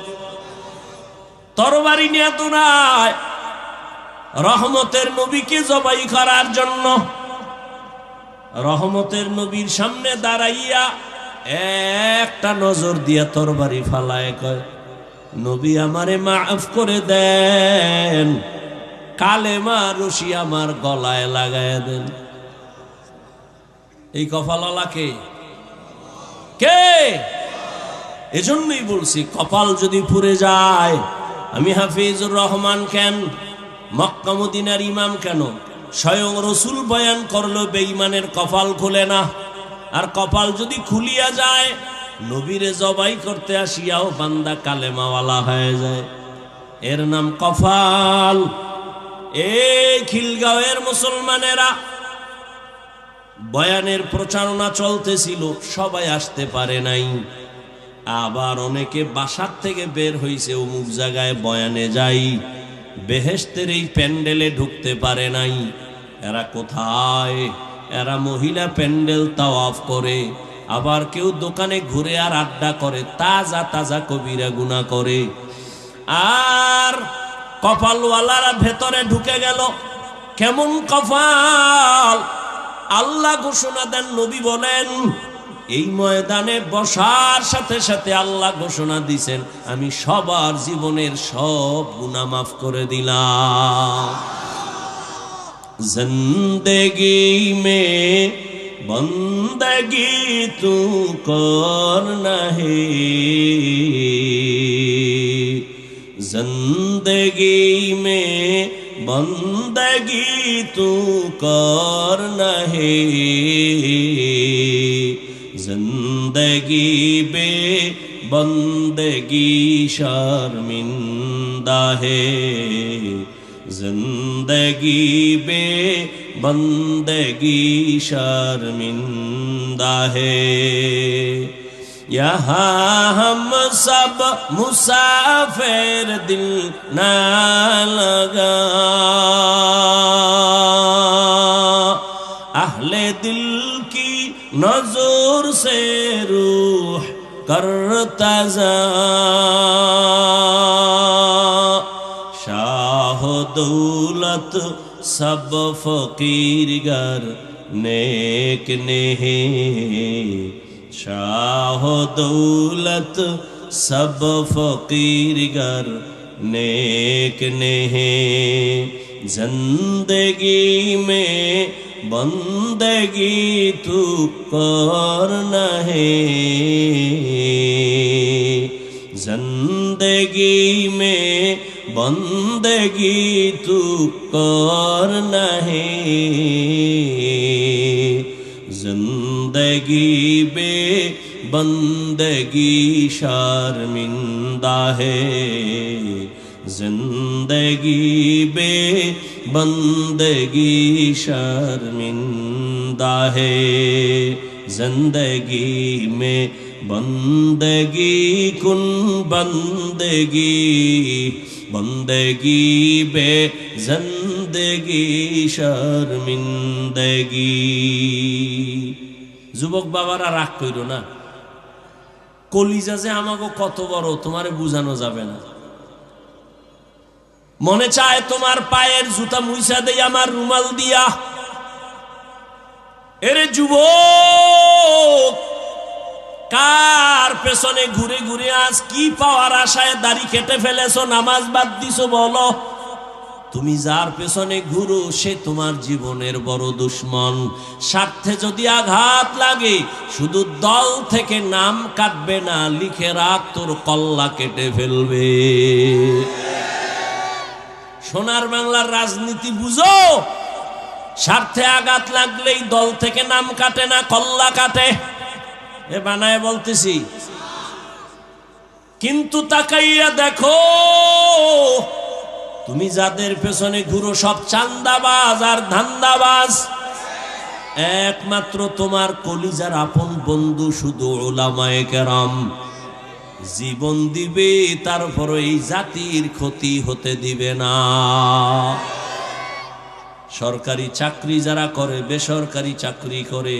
তরবারি নিয়ে দৌড়ায় রহমতের নবীকে জবাই করার জন্য। রহমতের নবীর সামনে দাঁড়াইয়া একটা নজর দিয়া তরবারি ফালায়, কয় নবী আমারে মাফ করে দেন, কালেমা রশি আমার গলায় লাগায় দেন। এই কপালওয়ালা কে? কে? এজন্যই বলছি কপাল যদি পুড়ে যায়, আমি হাফিজুর রহমান কেন, মক্কা মদিনার ইমাম কেন, স্বয়ং রসুল বয়ান করলো বেঈমানের কপাল খুলে না। আর কপাল যদি খুলিয়া যায়, নবীরে জবাই করতে আসিয়াও বান্দা কালেমাওয়ালা হয়ে যায়। এর নাম কপাল। এই খিলগাঁওয়ের মুসলমানেরা বয়ানের প্রচারণা চলতেছিল, সবাই আসতে পারে নাই। আবার অনেকে বাসার থেকে বের হইছে, অমুক জায়গায় বয়ানে যাই, বেহেশতের এই প্যান্ডেলে ঢুকতে পারে নাই। এরা কোথায়? এরা মহিলা প্যান্ডেল তাওয়াফ করে, আবার কেউ দোকানে ঘুরে আর আড্ডা করে, তাজা তাজা কবিরা গুনাহ করে। আর কপালওয়ালারা ভেতরে ঢুকে গেল। কেমন কপাল! আল্লাহ ঘোষণা দেন, নবী বলেন, এই ময়দানে বসার সাথে সাথে আল্লাহ ঘোষণা দিছেন, আমি সবার জীবনের সব গুনাহ মাফ করে দিলাম। জিন্দেগি মে বন্দগি তু করনা হে, जिंदगी में बंदगी तू करना है, जिंदगी बे बंदगी शर्मिंदा है, जिंदगी बे बंदगी शर्मिंदा है। यहाँ हम सब मुसाफिर दिल ना लगा, अहले दिल की नजर से रूह करता जा, शाह दौलत सब फकीर गर नेक ने, शाह दौलत सब फकीर गर नेक ने, जिंदगी में बंदगी तू करना है, जिंदगी में बंदगी तू करना है, जिंदगी बे बंदगी शर्मिंदा है, जिंदगी बे बंदगी शर्मिंदा है, जिंदगी में बंदगी कुन बंदगी, बंदगी बे जिंदगी शर्मिंदगी। যুবক বাবারা রাগ কইরো না, কলিজা যে আমাকে কত বড় তোমারে বুঝানো যাবে না। মনে চায় তোমার পায়ের জুতা মুইসা দেই আমার রুমাল দিয়া। এরে যুবক, কার পেছনে ঘুরে ঘুরে আজ কি পাওয়ার আশায় দাড়ি কেটে ফেলেছো, নামাজ বাদ দিছো বলো? তুমি যার পেছনে ঘুরো সে তোমার জীবনের বড় দুশ্মন। স্বার্থে যদি আঘাত লাগে শুধু দল থেকে নাম কাটবে না, লিখে রাখ তোর কল্লা কেটে ফেলবে। সোনার বাংলার রাজনীতি বুঝো, স্বার্থে আঘাত লাগলেই দল থেকে নাম কাটে না, কল্লা কাটে। এ বানায় বলতেছি, কিন্তু তাকাইয়া দেখো তুমি যাদের পেছনে ঘুরো সব চান্দাবাজ আর ধান্দাবাজ। একমাত্র তোমার কলিজার আপন বন্ধু শুধু উলামায়ে কেরাম। জীবন দিবে তারপর এই জাতির ক্ষতি হতে দিবে না। সরকারি চাকরি যারা করে, বেসরকারি চাকরি করে,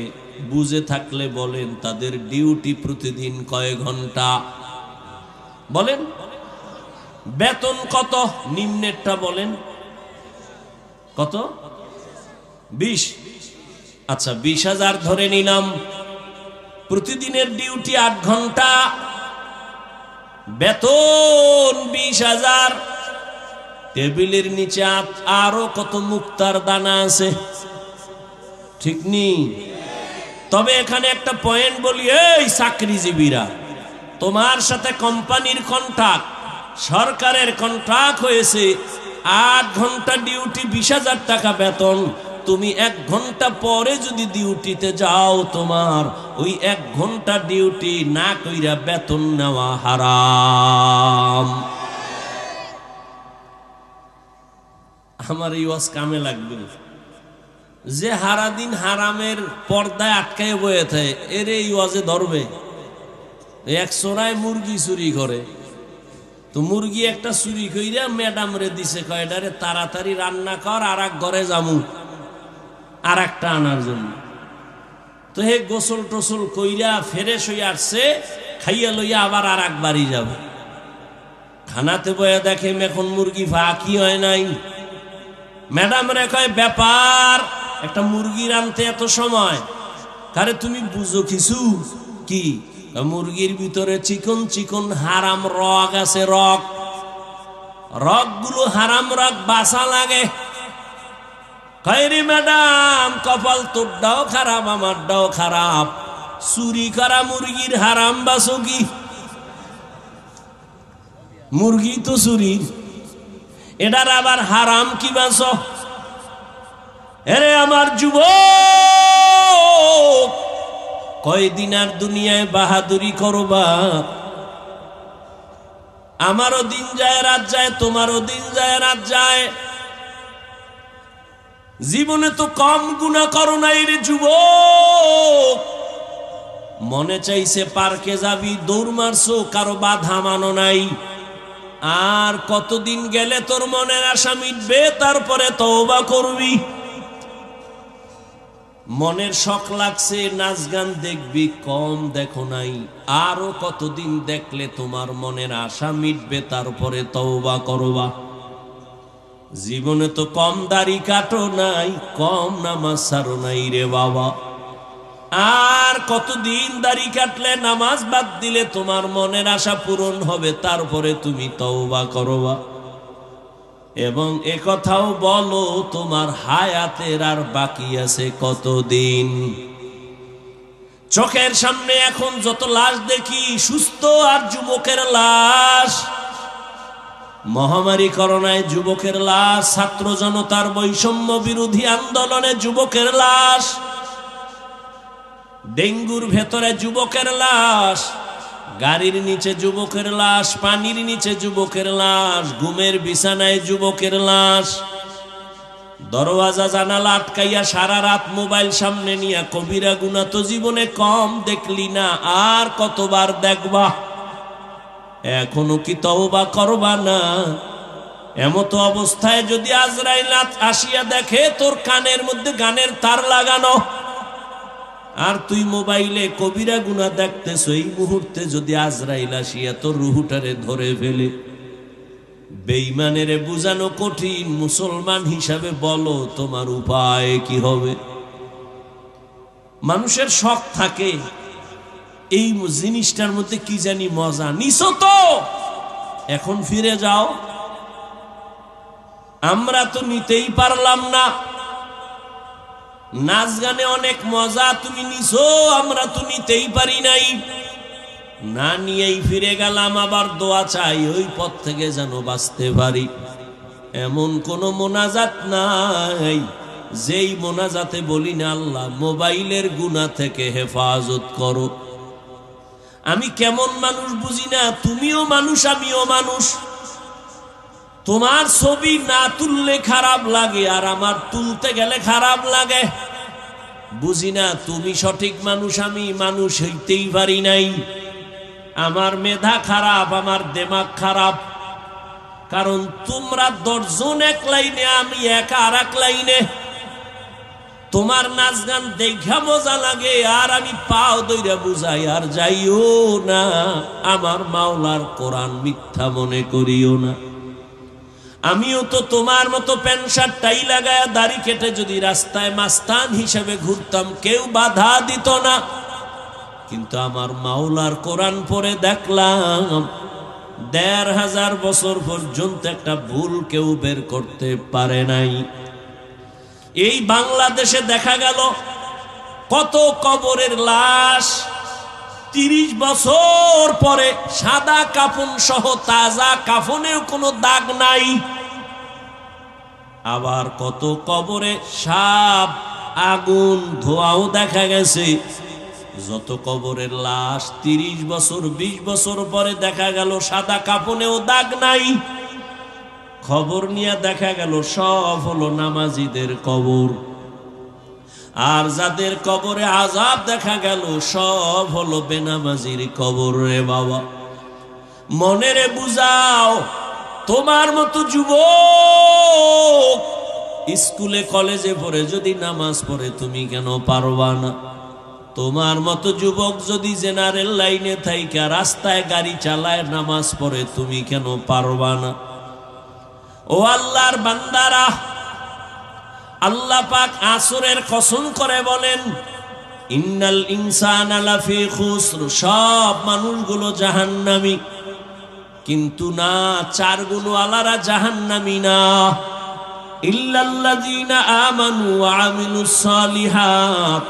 বুঝে থাকলে বলেন তাদের ডিউটি প্রতিদিন কয় ঘন্টা বলেন? বেতন কত? নিম্নেরটা বলেন কত? 20। আচ্ছা 20,000 ধরে নিলাম। প্রতিদিনের ডিউটি 8 ঘন্টা, বেতন 20,000। টেবিলের নিচে আরো কত মুক্তার দানা আছে, ঠিক নেই? তবে এখানে একটা পয়েন্ট বলি, এই চাকরিজীবীরা, তোমার সাথে কোম্পানির কন্ট্রাক্ট, সরকারের কন্ট্রাক্ট হয়েছে 8 ঘন্টা ডিউটি, 20,000 টাকা বেতন। তুমি 1 ঘন্টা পরে যদি ডিউটিতে যাও, তোমার ওই 1 ঘন্টা ডিউটি না কইরা বেতন নেওয়া হারাম। আমার এই ওয়াজ কামে লাগবে। যে হারাদিন হারামের পর্দায় আটকায় বয়ে থাকে, এর এই ওয়াজে ধরবে। এক চোরায় মুরগি চুরি করে, তো মুরগি একটা চুরি কইরা ম্যাডাম রে দিছে, কয়টারে তাড়াতাড়ি রান্না কর, আর এক ঘরে যামু আর একটা আনার জন্য। তো হে গোসল টোসল কইরা ফ্রেশ হইয়া আসছে, খাইয়া লইয়া আবার আর এক বাড়ি যাবে। খানাতে বয়ে দেখে এখন মুরগি ফাঁকি হয় নাই। ম্যাডাম রে কয়, ব্যাপার, একটা মুরগি রানতে এত সময়? আরে তুমি বুঝো কিছু? কি? মুরগির ভিতরে চিকন চিকন হারাম রগ আছে, রগগুলো হারাম রগ, বাসা লাগে। কয়রি ম্যাডাম, কপাল তোরটাও খারাপ, আমারটাও খারাপ। চুরি করা মুরগির হারাম বাসো কি? মুরগি তো চুরি, এটার আবার হারাম কি বাসো? এরে আমার যুবক, কয়দিন আর দুনিয়ায় বাহাদুরি করবা? আমারও দিন যায় রাত যায়, তোমারও দিন যায় রাত যায়। জীবনে তো কম গুনাহ করো নাই রে যুবক। মনে চাইছে পার্কে যাবি, দৌড় মারছো, কারো বাধা মানো নাই। আর কতদিন গেলে তোর মনের আশা মিটবে, তারপরে তওবা করবি। মনের শখ লাগছে, নাচ গান দেখবি, কম দেখো নাই। আরো কতদিন দেখলে তোমার মনের আশা মিটবে, তারপরে তওবা করবা। জীবনে তো কম দাড়ি কাটো নাই, কম নামাজ ছাড়ো নাই রে বাবা। আর কতদিন দাড়ি কাটলে, নামাজ বাদ দিলে তোমার মনের আশা পূরণ হবে, তারপরে তুমি তওবা করবা। এবং একথাও বলো, তোমার হায়াতের আর বাকি আছে কতদিন? চোখের সামনে এখন যত লাশ দেখি, সুস্থ আর যুবকের লাশ। মহামারী করোনায় যুবকের লাশ, ছাত্র জনতার বৈষম্য বিরোধী আন্দোলনে যুবকের লাশ, ডেঙ্গুর ভেতরে যুবকের লাশ, গাড়ির নিচে যুবকের লাশ, পানির নিচে যুবকের লাশ, ঘুমের বিছানায় যুবকের লাশ, দরওয়াজা জানালা আটকাইয়া সারা রাত মোবাইল সামনে নিয়া কবিরা গুনাহ তো জীবনে কম দেখলি না, আর কতবার দেখবা? এখনো কি তওবা করবা না? এমতো অবস্থায় যদি আজরাইল আসিয়া দেখে তোর কানের মধ্যে গানের তার লাগানো, আর তুই মোবাইলে কবিরা গুনাহ দেখতেছ, এই মুহূর্তে যদি আজরাইল আসিয়া তোর রুহটারে ধরে ফেলে, বেঈমানের বুঝানো কঠিন। মুসলমান হিসাবে বলো তোমার উপায় কি হবে? মানুষের শখ থাকে, এই জিনিসটার মধ্যে কি জানি মজা নিছো, তো এখন ফিরে যাও। আমরা তো নিতেই পারলাম না। নাচ গানে অনেক মজা তুমি নিছো, আমরা তো নিতেই পারি নাই। না নিয়েই ফিরে গেলাম, আবার দোয়া চাই ওই পথ থেকে যেন বাঁচতে পারি। এমন কোন মোনাজাত নাই যেই মোনাজাতে বলি না, আল্লাহ মোবাইলের গুনাহ থেকে হেফাজত করো, আমি কেমন মানুষ বুঝি না, তুমিও মানুষ আমিও মানুষ। তোমার ছবি না তুললে খারাপ লাগে আর আমার তুলতে গেলে খারাপ লাগে। বুঝি না তুমি সঠিক মানুষ, আমি মানুষ হইতেই পারি নাই। আমার মেধা খারাপ, আমার দেমাগ খারাপ, কারণ তোমরা 10 জন এক লাইনে, আমি একা আর এক লাইনে। তোমার নাচ গান দেখা মজা লাগে আর আমি পাও দইরা বুঝাই আর যাইও না। আমার মাওলার কোরআন মিথ্যা মনে করিও না। আমিও তো তোমার মতো প্যান্ট শার্ট টাই লাগায় দাড়ি কেটে যদি রাস্তায় মাস্তান হিসেবে ঘুরতাম কেউ বাধা দিত না, কিন্তু আমার মাওলার কোরআন পড়ে দেখলাম 1500 বছর পর্যন্ত একটা ভুল কেউ বের করতে পারে নাই। এই বাংলাদেশে দেখা গেল কত কবরের লাশ 30 বছর পরে সাদা কাফন সহ, তাজা কাফনেও কোনো দাগ নাই। আবার কত কবরে সাপ, আগুন, ধোঁয়াও দেখা গেছে। যত কবরের লাশ 30 বছর 20 বছর পরে দেখা গেল সাদা কাফনেও দাগ নাই। খবর নিয়ে দেখা গেল সব হলো নামাজিদের কবর। আর যাদের কবরে আযাব দেখা গেল সব হলো বেনামাজির কবর। রে বাবা, মনেরে বুঝাও, তোমার মতো যুবক স্কুলে কলেজে পড়ে যদি নামাজ পড়ে তুমি কেন পারবা না? তোমার মতো যুবক যদি জেনারেল লাইনে থাইকা রাস্তায় গাড়ি চালায় নামাজ পড়ে তুমি কেন পারবা না? ও আল্লাহর বান্দারা, আল্লাহ পাক আসরের কসম করে বলেন, ইন্নাল ইনসানা লাফি খুসর, সব মানুষগুলো জাহান্নামী। কিন্তু না, 4 গুণওয়ালারা জাহান্নামী না। ইল্লাল্লাযীনা আমানু ওয়া আমিলুস সালিহাত,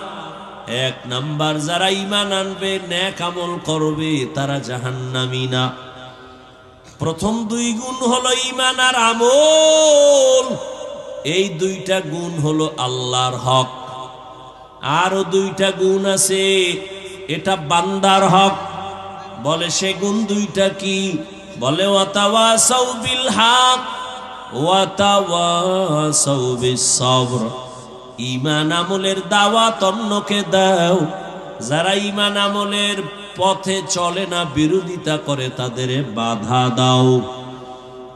1 নাম্বার যারা ঈমান আনবে, নেক আমল করবে, তারা জাহান্নামী না। প্রথম 2 গুণ হলো ঈমান আর আমল। এই 2টা গুণ হলো আল্লাহর হক। আরো 2টা গুণ আছে, এটা বান্দার হক। বলে সে গুণ 2টা কি? বলে ওয়াতাওয়াসাউ বিল হক ওয়াতাওয়াসাউ বিস সবর। ঈমান আমলের দাওয়াত অন্যকে দাও, যারা ঈমান আমলের পথে চলে না, বিরোধিতা করে, তাদের বাধা দাও।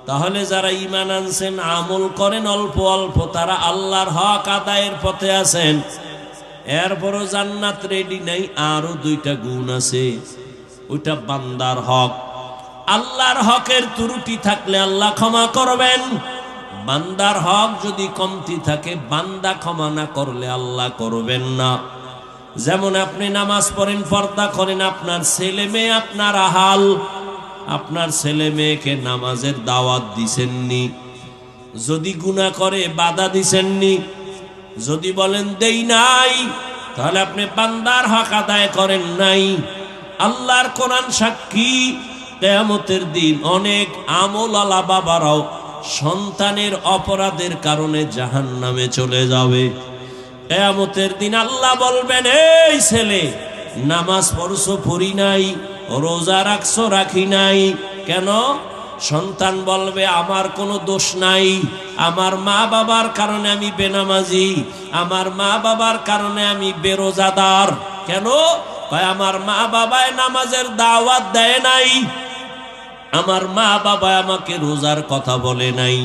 তাহলে যারা ঈমান আনছেন, আমল করেন অল্প অল্প, তারা আল্লাহর হক আদায়ের পথে আছেন। এরপরও জান্নাত রেডি নাই। আরো 2টা গুণ আছে, ওইটা বান্দার হক। আল্লাহর হকের ত্রুটি থাকলে আল্লাহ ক্ষমা করবেন। বান্দার হক যদি কমতি থাকে, বান্দা ক্ষমা না করলে আল্লাহ করবেন না। যেমন আপনি নামাজ পড়েন, পর্দা করেন, আপনার ছেলে মেয়ে আপনার আহাল, আপনার ছেলে মেয়েকে নামাজের দাওয়াত দিছেননি। যদি গুনাহ করে বাধা দিছেননি, যদি বলেন দেই নাই, তাহলে আপনি বান্দার হক আদায় করেন নাই। আল্লাহর কোরআন সাক্ষী, কিয়ামতের দিন অনেক আমলওয়ালা বাবারাও সন্তানের অপরাধের কারণে জাহান্নামে চলে যাবে। কিয়ামতের দিন আল্লাহ বলবেন, এই ছেলে, নামাজ পড়ছো পড়ি নাই, রোজা রাখছো রাখি নাই কেন? সন্তান বলবে, আমার কোনো দোষ নাই, আমার মা বাবার কারণে আমি বেনামাজি, আমার মা বাবার কারণে আমি বেরোজাদার। কেন? আমার মা বাবায় নামাজের দাওয়াত দেয় নাই, আমার মা বাবা আমাকে রোজার কথা বলে নাই,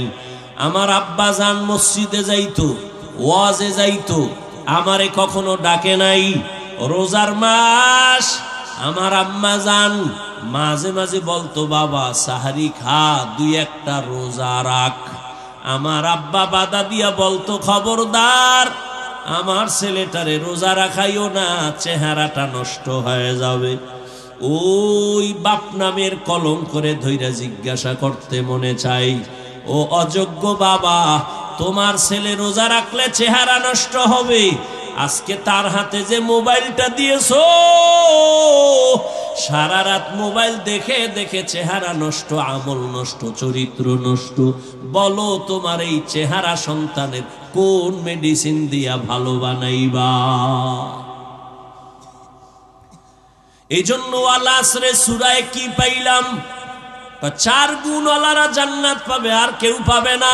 আমার আব্বা জান মসজিদে যাইতো, ওয়াজে যাইতো, আমারে কখনো ডাকে নাই। রোজার মাস, আমার আম্মা জান মাঝে মাঝে বলতো, বাবা সাহারি খা, 2-1টা রোজা রাখ। আমার আব্বা বাধা দিয়া বলতো, খবরদার আমার ছেলেটারে রোজা রাখাইও না, চেহারাটা নষ্ট হয়ে যাবে। ওই বাপ নামের কলম করে ধইরা জিজ্ঞাসা করতে মনে চাই, ও অযোগ্য বাবা, তোমার ছেলে রোজা রাখলে চেহারা নষ্ট হবে, আজকে তার হাতে যে মোবাইলটা দিয়েছো, সারা রাত মোবাইল দেখে দেখে চেহারা নষ্ট, আমল নষ্ট, চরিত্র নষ্ট। বলো তোমার এই চেহারা সন্তানের কোন মেডিসিন দিয়া ভালো বানাইবা? এই জন্য ওয়াল আসরে সূরায় কি পাইলাম? 4 গুণ ওয়ালারা জান্নাত পাবে, আর কেউ পাবে না।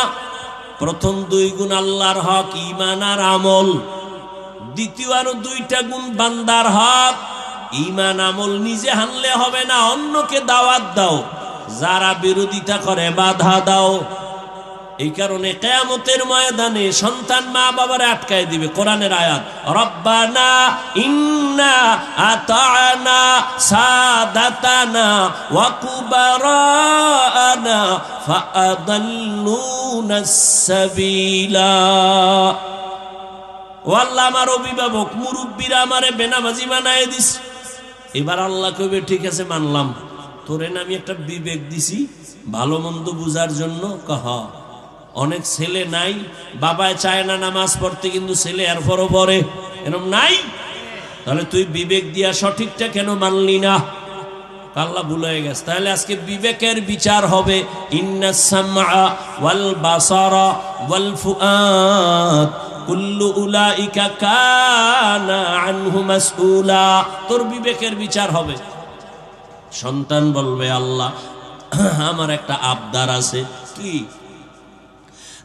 প্রথম 2 গুণ আল্লাহর হক, ঈমান আর আমল। দ্বিতীয় আরো 2টা গুণ বান্দার হক, ঈমান আমল নিজে হানলে হবে না, অন্যকে দাওয়াত দাও, যারা বিরোধিতা করে বাধা দাও। এই কারণে কিয়ামতের ময়দানে সন্তান মা বাবারে আটকায় দিবে। কোরআনের আয়াত, রব্বানা ইন্না আতা'না সাদাতানা ওয়া কুবারানা ফাআদাল্লুনাস সাবিলা। ও আল্লাহ, আমার অভিভাবক মুরব্বীরা আমারে বেনামাজি বানায় দিস। এবার আল্লাহ কইবে, ঠিক আছে মানলাম, তোরে না আমি একটা বিবেক দিছি ভালো মন্দ বুঝার জন্য। কহ অনেক ছেলে নাই, বাবায় চায় না নামাজ পড়তে, কিন্তু ছেলে এরপরও পড়ে, এরকম নাই? তাহলে তুই বিবেক দিয়া সঠিকটা কেন মানলি না? আল্লাহ ভুলে গেছে। তাহলে আজকে বিবেকের বিচার হবে। ইন্নাস সামআ ওয়াল বাসারা ওয়াল ফুআদ কুল্লু উলাইকা কানা আনহু মাসউলা। তোর বিবেকের বিচার হবে। সন্তান বলবে, আল্লাহ আমার একটা আবদার আছে। কি?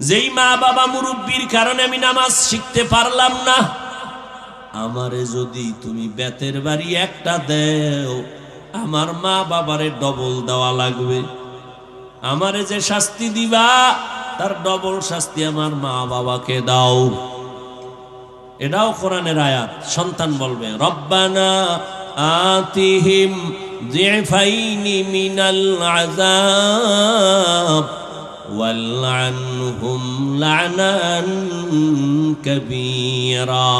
যেই মা বাবা মুরব্বির কারণে আমি নামাজ শিখতে পারলাম না, আমারে যদি তুমি বেতের বাড়ি একটা দেও, আমার মা বাবারে ডবল দেওয়া লাগবে। আমারে যে শাস্তি দিবা তার ডবল শাস্তি আমার মা বাবাকে দাও। এটাও কোরআনের আয়াত। সন্তান বলবে, রব্বানা আতিহিম যিফাইনি মিনাল আযাব ওয়ালআনহুম লা'নান কাবীরা।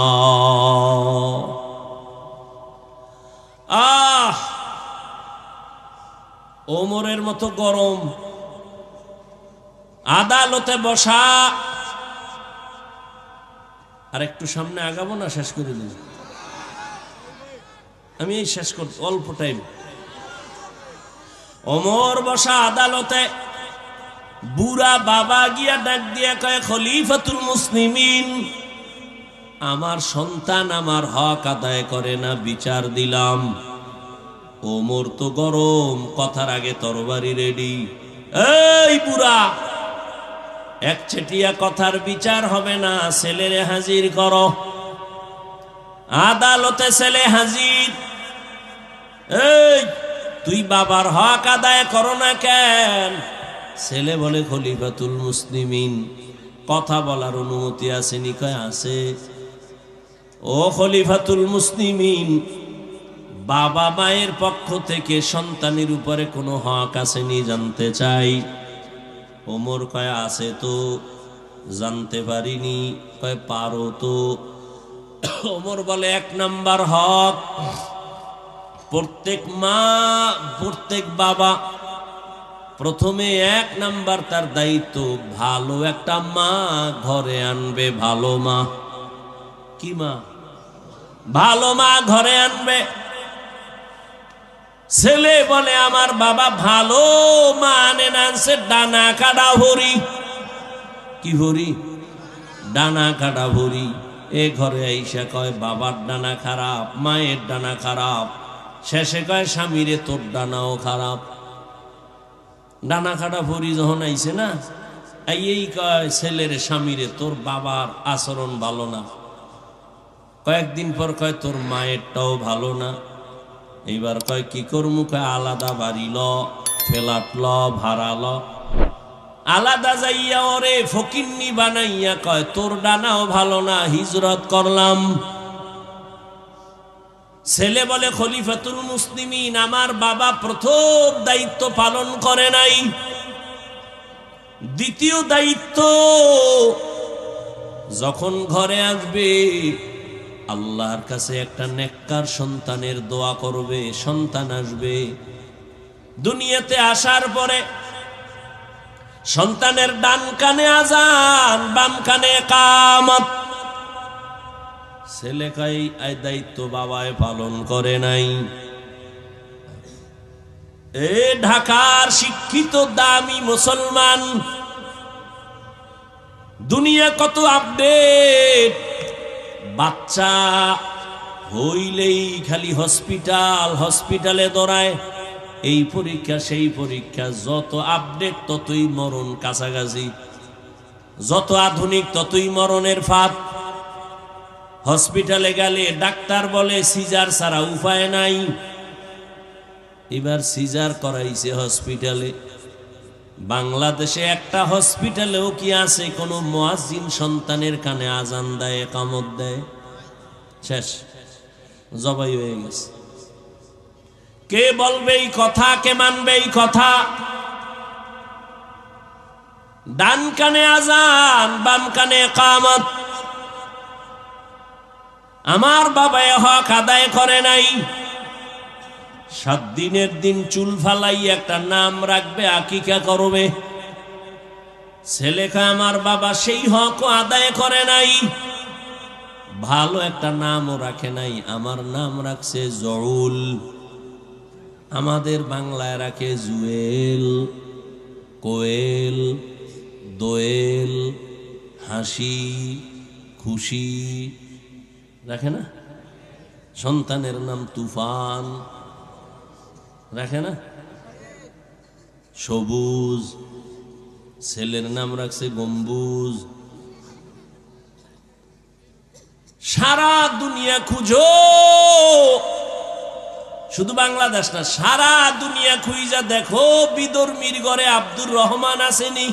ওমরের মতো গরম, আদালতে বসা। আর একটু সামনে আগাবো না, শেষ করে দিই আমি, এই শেষ করতে অল্প টাইম। ওমর বসা আদালতে, বুড়া বাবা গিয়া ডাক দিয়া কয়, খলিফাতুল মুসলিমিন, আমার সন্তান আমার হক আদায় করে না, বিচার দিলাম। ওমর তো গরম, কথার আগে তরবারি রেডি। এই বুড়া, একচেটিয়া কথার বিচার হবে না, ছেলেরে হাজির করো। আদালতে ছেলে হাজির। এই তুই বাবার হক আদায় করো না কেন? ছেলে বলে, খলিফাতুল মুসলিমিন, কথা বলার অনুমতি আসেনি? কয় আছে। ও খলিফাতুল মুসলিমিন, বাবা মায়ের পক্ষ থেকে সন্তানের উপরে কোনো হক আসেনি? জানতে চাই। ওমর কয়, আছে তো। জানতে পারিনি? কয়, পারো তো। ওমর বলে, 1 নাম্বার হক, প্রত্যেক মা প্রত্যেক বাবা প্রথমে 1 নাম্বার তার দায়িত্ব, ভালো একটা মা ঘরে আনবে। ভালো মা। কি মা? ভালো মা ঘরে আনবে। ছেলে বলে, আমার বাবা ভালো মা আনে না, আনছে ডানা কাটা ভরি। কি ভরি? ডানা কাটা ভরি। এ ঘরে আইসা কয়, বাবার ডানা খারাপ, মায়ের ডানা খারাপ। শেষে কয়, স্বামীরে তোর ডানাও খারাপ। ডানা কাটা ভরি যখন আইছে না, এই কয় ছেলের স্বামীরে, তোর বাবার আচরণ ভালো না। কয়েকদিন পর কয়, তোর মায়েরটাও ভালো না। এইবার কয়, কি করমু? কয়, আলাদা বাড়ি ল, ফ্ল্যাট ল, ভাড়া ল। আলাদা যাইয়া ওরে ফকিন্নি বানাইয়া কয়, তোর ডানাও ভালো না, হিজরত করলাম। ছেলে বলে, খলিফাতুল মুসলিমিন, আমার বাবা প্রথম দায়িত্ব পালন করে নাই। দ্বিতীয় দায়িত্ব, যখন ঘরে আসবে আল্লাহর কাছে একটা নেককার সন্তানের দোয়া করবে। সন্তান আসবে, দুনিয়াতে আসার পরে সন্তানের ডান কানে আজান, বাম কানে ইকামত। ছেলে কয়, এই দায়িত্ব বাবায় পালন করে নাই। এ ঢাকার শিক্ষিত দামি মুসলমান, দুনিয়া কত আপডেট। বাচ্চা হইলেই খালি হসপিটাল হসপিটালে দৌড়ায়, এই পরীক্ষা সেই পরীক্ষা, যত আপডেট ততই মরণ কাছাকাছি, যত আধুনিক ততই মরণের ফাঁদ। হসপিটালে গেলে ডাক্তার বলে সিজার ছাড়া উপায় নাই, এবার সিজার করাইছে হসপিটালে। বাংলাদেশে একটা হসপিটালেও কি আছে কোনো মুয়াজ্জিন সন্তানের কানে আজান দেয়, ইকামত দেয়? শেষ, জবাই হয়ে গেছে। কে বলবে এই কথা, কে মানবে এই কথা? ডান কানে আজান, বাম কানে ইকামত। আমার বাবা হক আদায় করে নাই। 7 দিনের দিন চুল ফালাই একটা নাম রাখবে, আকিকা করবে। ছেলেকে আমার বাবা সেই হক আদায় করে নাই, ভালো একটা নামও রাখে নাই। আমার নাম রাখছে জউল, আমাদের বাংলায় রাখে জুয়েল, কোয়েল, দোয়েল, হাসি, খুশি, রাখে না? সন্তানের নাম তুফান, রাখে না? সবুজ, ছেলের নাম রাখছে গম্বুজ। সারা দুনিয়া খুঁজো, শুধু বাংলাদেশ না, সারা দুনিয়া খুঁজা দেখো, বিধর্মীর ঘরে আব্দুর রহমান আসেনি?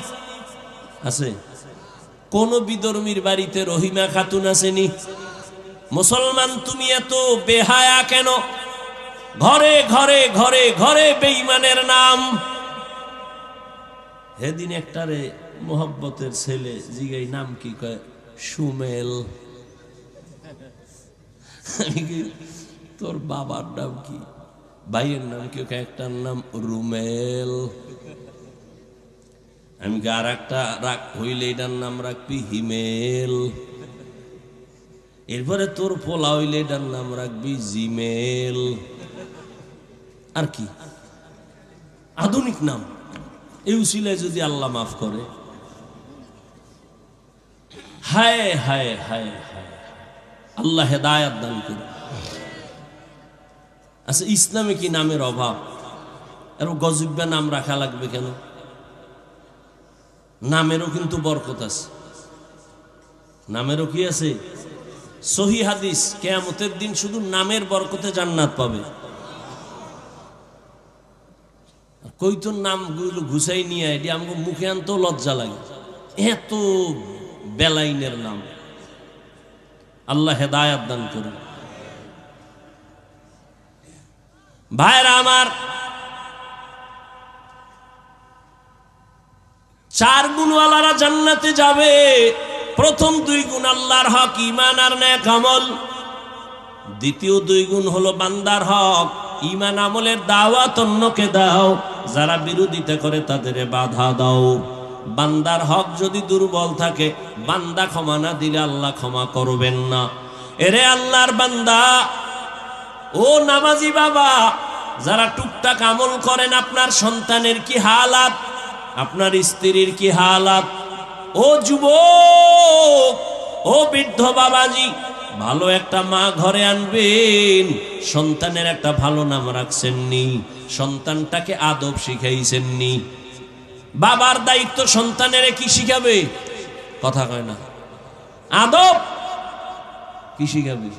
আছে? কোন বিধর্মীর বাড়িতে রহিমা খাতুন আসেনি? মুসলমান তুমি এত বেহায়া কেন? ঘরে ঘরে ঘরে ঘরে বেঈমানের নাম। সেদিন একটারে মোহব্বতের ছেলে জিগাই নাম কি কয়, সুমেল। তোর বাবার নাম কি? ভাইয়ের নাম কি? একটার নাম রুমেল। আমি আর একটা রাখ হইলে এটার নাম রাখবি হিমেল। এরপরে তোর পোলা হইলে এটার নাম রাখবি জিমেল। আর কি আধুনিক নাম, এই উসিলায় যদি আল্লাহ মাফ করে। হায় হায় হায় হায়, আল্লাহ হেদায়াত দান করে। আচ্ছা, ইসলামে কি নামের অভাব? আর গজুব্বা নাম রাখা লাগবে কেন? নামেরও কিন্তু বরকত আছে, নামেরও কি আছে? সহি হাদিস, কিয়ামতের দিন শুধু নামের বরকতে জান্নাত পাবে। কই তোর নামগুলো ঘুষাই নিয়ে এটি আমাকে মুখে আনতেও লজ্জা লাগে, এত বেলাইনের নাম। আল্লাহ হেদায়াত দান করুন। ভাইরা আমার, 4 গুণওয়ালারা জান্নাতে যাবে। প্রথম 2 গুণ আল্লাহর হক, ঈমান আর নেক আমল। দ্বিতীয় 2 গুণ হলো বান্দার হক, ঈমান আমলের দাওয়াত অন্যকে দাও, যারা বিরোধিতা করে তাদের বাধা দাও। বান্দার হক যদি দুর্বল থাকে, বান্দা ক্ষমা না দিলে আল্লাহ ক্ষমা করবেন না। এরে আল্লাহর বান্দা, ও নামাজি বাবা, যারা টুকটাক আমল করেন, আপনার সন্তানের কি হালাত, আপনার স্ত্রীর কি হালাত? ও যুবক, ও বৃদ্ধ বাবাজি, ভালো একটা মা ঘরে আনবেন। সন্তানের একটা ভালো নাম রাখছেননি, সন্তানটাকে আদব শিখাইছেননি। বাবার দায়িত্ব সন্তানের কি শিখাবে? কথা কয় না, আদব কি শিখাবে?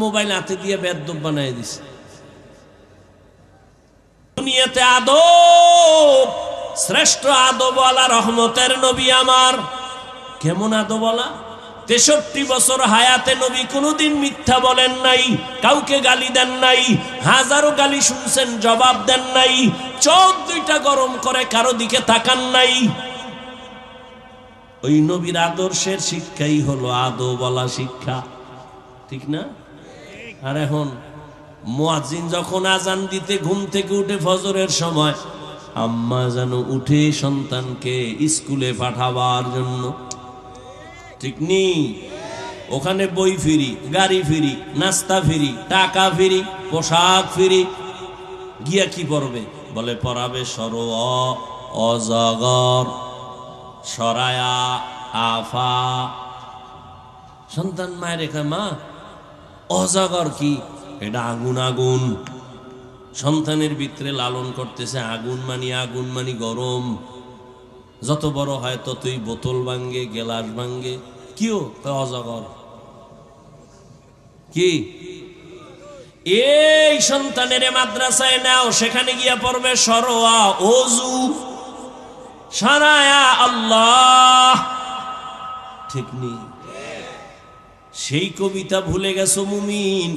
মোবাইল হাতে দিয়ে বেয়াদব বানাই দিছে। দুনিয়াতে আদব, শ্রেষ্ঠ আদবওয়ালা রহমতের নবী আমার। কেমন আদবওয়ালা? 63 বছর হায়াতে নবী কোনোদিন মিথ্যা বলেন নাই, কাউকে গালি দেন নাই, হাজারো গালি শুনছেন, জবাব দেন নাই, চোখ 2টা গরম করে কারো দিকে তাকান নাই। ওই নবীর আদর্শের শিক্ষাই হলো আদবওয়ালা শিক্ষা, ঠিক না? আর এখন মুয়াজ্জিন যখন আজান দিতে ঘুম থেকে উঠে ফজরের সময়, আম্মা যেন উঠে সন্তানকে স্কুলে পাঠাবার জন্য, ঠিক নি? ওখানে বই ফ্রি, গাড়ি ফ্রি, নাস্তা ফ্রি, টাকা ফ্রি, পোশাক ফ্রি। গিয়া কি পড়বে? বলে পড়াবে সর, অজগর, সরায়া, আফা। সন্তান মায়ের রেখা, মা অজাগর কি? এটা আগুন। আগুন সন্তানের ভিতরে লালন করতেছে। আগুন মানি গরম। যত বড় হয় ততই বোতল ভাঙ্গে, গেলাস ভাঙ্গে। কিও অজাগর কি? এই সন্তানের মাদ্রাসায় নাও, সেখানে গিয়া পড়বে সরোয়া, ওযু, সানায়া আল্লাহ। ঠিক নেই? সেই কবিতা ভুলে গেছো মুমিন?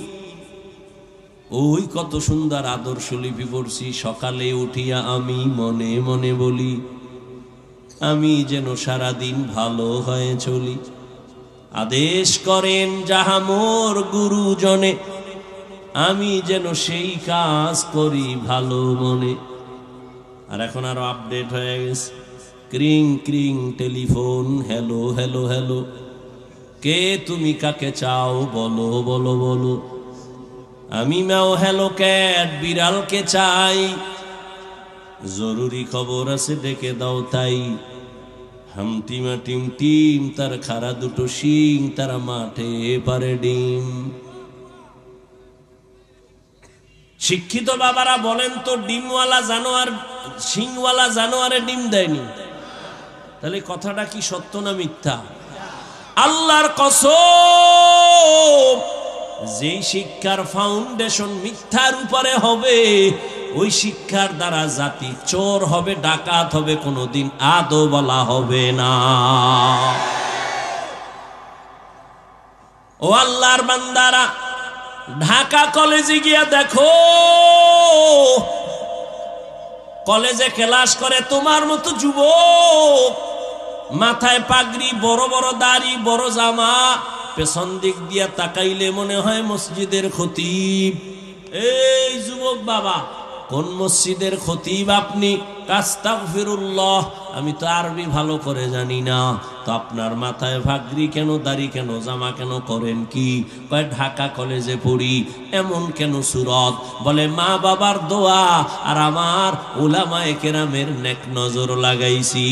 ওই কত সুন্দর আদর্শ লিপি পড়ছি। সকালে উঠিয়া আমি মনে মনে বলি, আমি যেন সারাদিন ভালো হয়ে চলি। আদেশ করেন যাহা মোর গুরুজনে, আমি যেন সেই কাজ করি ভালো মনে। আর এখন আরো আপডেট হয়ে গেছে। ক্রিং ক্রিং টেলিফোন, হ্যালো হ্যালো হ্যালো, কে তুমি কাকে চাও বলো বলো বলো। আমি ম্যাও হ্যালো ক্যাট, বিড়ালকে চাই, জরুরি খবর আছে ডেকে দাও তাই। হামটিমা টিম টিম, তার খাড়া দুটো শিং, তারা মাঠে পারে ডিম। শিক্ষিত বাবারা বলেন তো, ডিমওয়ালা জানোয়ার শিংওয়ালা জানোয়ারে ডিম দেয়নি? তাহলে কথাটা কি সত্য না মিথ্যা? আল্লাহর কসম, যেই শিক্ষার ফাউন্ডেশন মিথ্যার উপরে হবে, ওই শিক্ষার দ্বারা জাতি চোর হবে, ডাকাত হবে, কোনোদিন আদৌ বলা হবে না। ও আল্লাহর বান্দারা, ঢাকা কলেজে গিয়া দেখো, কলেজে ক্লাস করে তোমার মতো যুবক, মাথায় পাগড়ি, বড় বড় দাড়ি, বড় জামা, পেছন দিক দিয়া তাকাইলে মনে হয় মসজিদের খতিব। এই যুবক বাবা, কোন মসজিদের খতিব আপনি? আস্তাগফিরুল্লাহ, আমি তো আরবি ভালো করে জানি না। তো আপনার মাথায় পাগড়ি কেন, দাড়ি কেন, জামা কেন, করেন কি? কয় ঢাকা কলেজে পড়ি। এমন কেন সুরত? বলে মা বাবার দোয়া আর আমার উলামায়ে কেরামের নেক নজর লাগাইছি।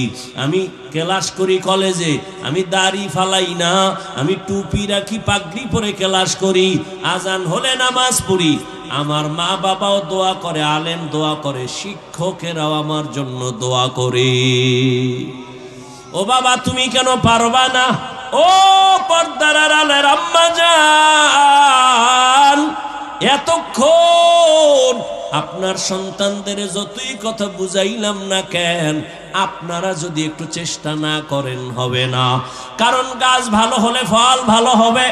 আমি ক্লাস করি কলেজে, আমি দাড়ি ফালাই না, আমি টুপি রাখি, পাগড়ি পরে ক্লাস করি, আজান হলে নামাজ পড়ি। আমার মা বাবাও দোয়া করে, আলেম দোয়া করে, শিক্ষকেরাও আমার জন্য দোয়া করে। ও বাবা, তুমি কেন পারবা না? ও পর্দার আড়ালের আম্মা জান, এতক্ষণ আপনার সন্তানদের যতই কথা বুঝাইলাম না কেন, আপনারা যদি একটু চেষ্টা না করেন হবে না। কারণ গাছ ভালো হলে ফল ভালো হবে,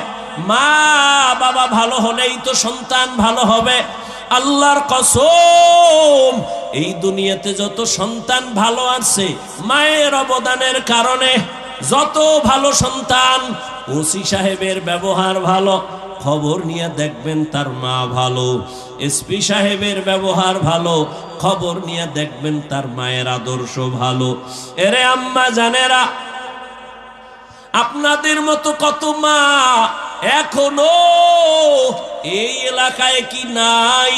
মা বাবা ভালো হলেই তো সন্তান ভালো হবে। আল্লাহর কসম, এই দুনিয়াতে যত সন্তান ভালো আছে মায়ের অবদানের কারণে। যত ভালো সন্তান, ওসি সাহেবের ব্যবহার ভালো, খবর নিয়ে দেখবেন তার মা ভালো। এসপি সাহেবের ব্যবহার ভালো, খবর নিয়ে দেখবেন তার মায়ের আদর্শ ভালো। এরে আম্মা জানেরা, আপনাদের মতো কত মা এখনো এই এলাকায় কি নাই?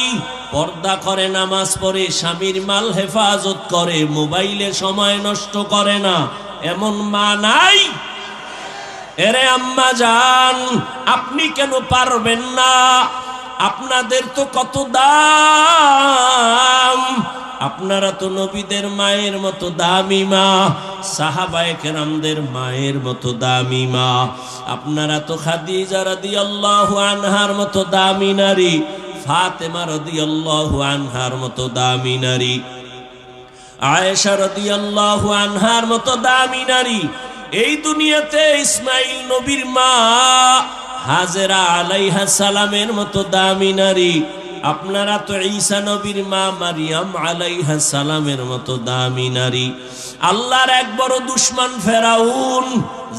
পর্দা করে, নামাজ পড়ে, স্বামীর মাল হেফাজত করে, মোবাইলে সময় নষ্ট করে না, এমন মা নাই? এরে আম্মা জান, আপনি কেন পারবেন না? আপনাদের তো কত দাম। আপনারা তো নবীদের মায়ের মতো দামি মা, সাহাবায়ে কেরামদের মায়ের মতো দামি মা। আপনারা তো খাদিজা রাদিয়াল্লাহু আনহার মতো দামি নারী, ফাতেমা রাদিয়াল্লাহু আনহার মতো দামি নারী, আয়েশা রাদিয়াল্লাহু আনহার মতো দামি নারী। এই দুনিয়াতে ইসমাইল নবীর মা হাজেরা আলাইহা সালামের মতো দামি নারী। আপনারা তো ঈসা নবীর মা মারিয়াম আলাইহা সালামের মতো দামি নারী। আল্লাহর এক বড় দুশমন ফেরাউন,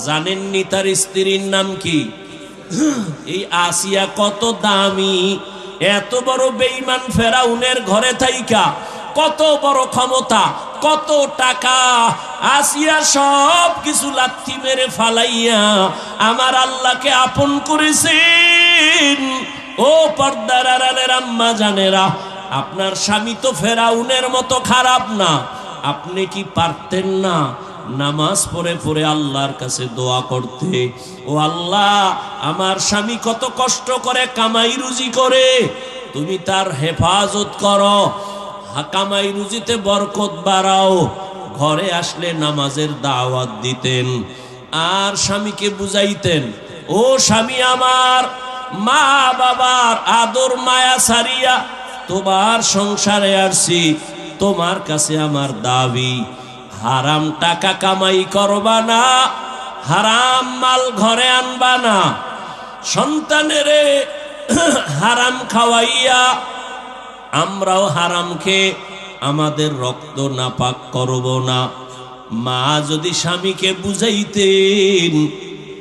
জানেননি তার স্ত্রীর নাম কি? এই আসিয়া কত দামি। এত বড় বেঈমান ফেরাউনের ঘরে থাইকা কত বড় ক্ষমতা, কত টাকা। আসিয়া সব কিছু লাথি মেরে ফালাইয়া আমার আল্লাহকে আপন করেছেন। ও পর্দার আড়ালের আম্মা জানেরা, আপনার স্বামী তো ফেরাউনের মতো খারাপ না। আপনি কি পারতেন না নামাজ পড়ে পড়ে আল্লাহর কাছে দোয়া করতে, ও আল্লাহ আমার স্বামী কত কষ্ট করে কামাই রুজি করে, তুমি তার হেফাজত করো, কামাই রুজিতে বরকত বাড়াও। ঘরে আসলে নামাজের দাওয়াত দিতেন আর স্বামীকে বুঝাইতেন, ও স্বামী আমার, মা বাবার আদর মায়া সারিয়া তোমার সংসারে আসছি, তোমার কাছে আমার দাবি, হারাম টাকা কামাই করবা না, হারাম মাল ঘরে আনবা না, সন্তানেরে হারাম খাওয়াইয়া আমরাও হারাম খেয়ে আমাদের রক্ত নাপাক করব না। মা যদি স্বামীকে বুঝাইতেন,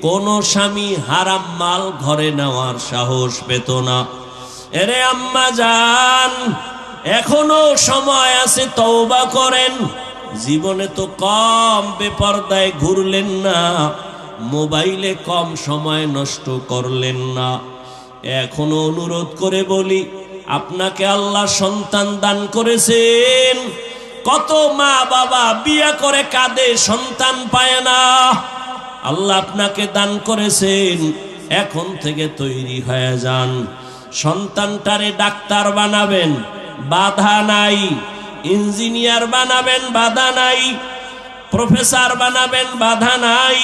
কোন স্বামী হারাম মাল ঘরে নেওয়ার সাহস পেত না। এরে আম্মা জান, এখনো সময় আছে, তওবা করেন। জীবনে তো কম বেপরদায় ঘুরলেন না, মোবাইলে কম সময় নষ্ট করলেন না। এখনো অনুরোধ করে বলি, আপনাকে আল্লাহ সন্তান দান করেছেন। কত মা বাবা বিয়ে করে কাঁদে, সন্তান পায় না। আল্লাহ আপনাকে দান করেছেন, এখন থেকে তৈরি হয়ে যান। সন্তানটারে ডাক্তার বানাবেন, বাধা নাই। ইঞ্জিনিয়ার বানাবেন, বাধা নাই। প্রফেসর বানাবেন, বাধা নাই।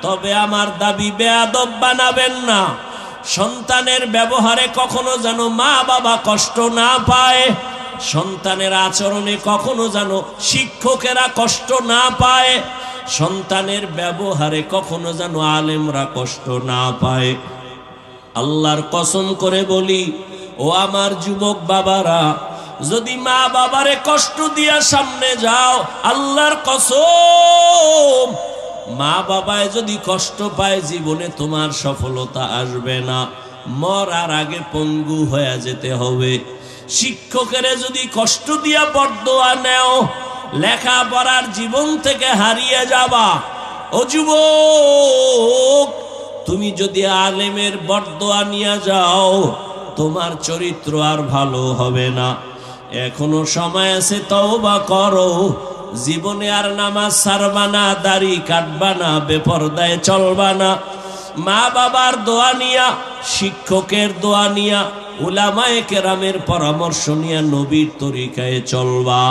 তবে আমার দাবি, বেয়াদব বানাবেন না। সন্তানের ব্যবহারে কখনো যেন মা বাবা কষ্ট না পায়, সন্তানের আচরণে কখনো যেন শিক্ষকেরা কষ্ট না পায়, সন্তানের ব্যবহারে কখনো যেন আলেমরা কষ্ট না পায়। আল্লাহর কসম করে বলি, ও আমার যুবক বাবারা, যদি মা বাবারে কষ্ট দিয়া সামনে যাও, আল্লাহর কসম, মা বাবায় যদি কষ্ট পায়, জীবনে তোমার সফলতা আসবে না, মরার আগে পঙ্গু হয়ে যেতে হবে। শিক্ষকেরা যদি কষ্ট দিয়া বরদোয়া নেও, লেখাপড়ার জীবন থেকে হারিয়ে যাবা। ও যুবক, তুমি যদি আলেমের বরদোয়া নিয়ে যাও, তোমার চরিত্র আর ভালো হবে না। এখনো সময় আছে, তওবা করো। জীবনে আর নামাজ ছাড়বা না, দাড়ি কাটবা না, বেপরদায় চলবা না। মা বাবার দোয়া নিয়া, শিক্ষকের দোয়া নিয়া, উলামায়ে কেরামের পরামর্শ নিয়া নবীর তরিকায় চলবা।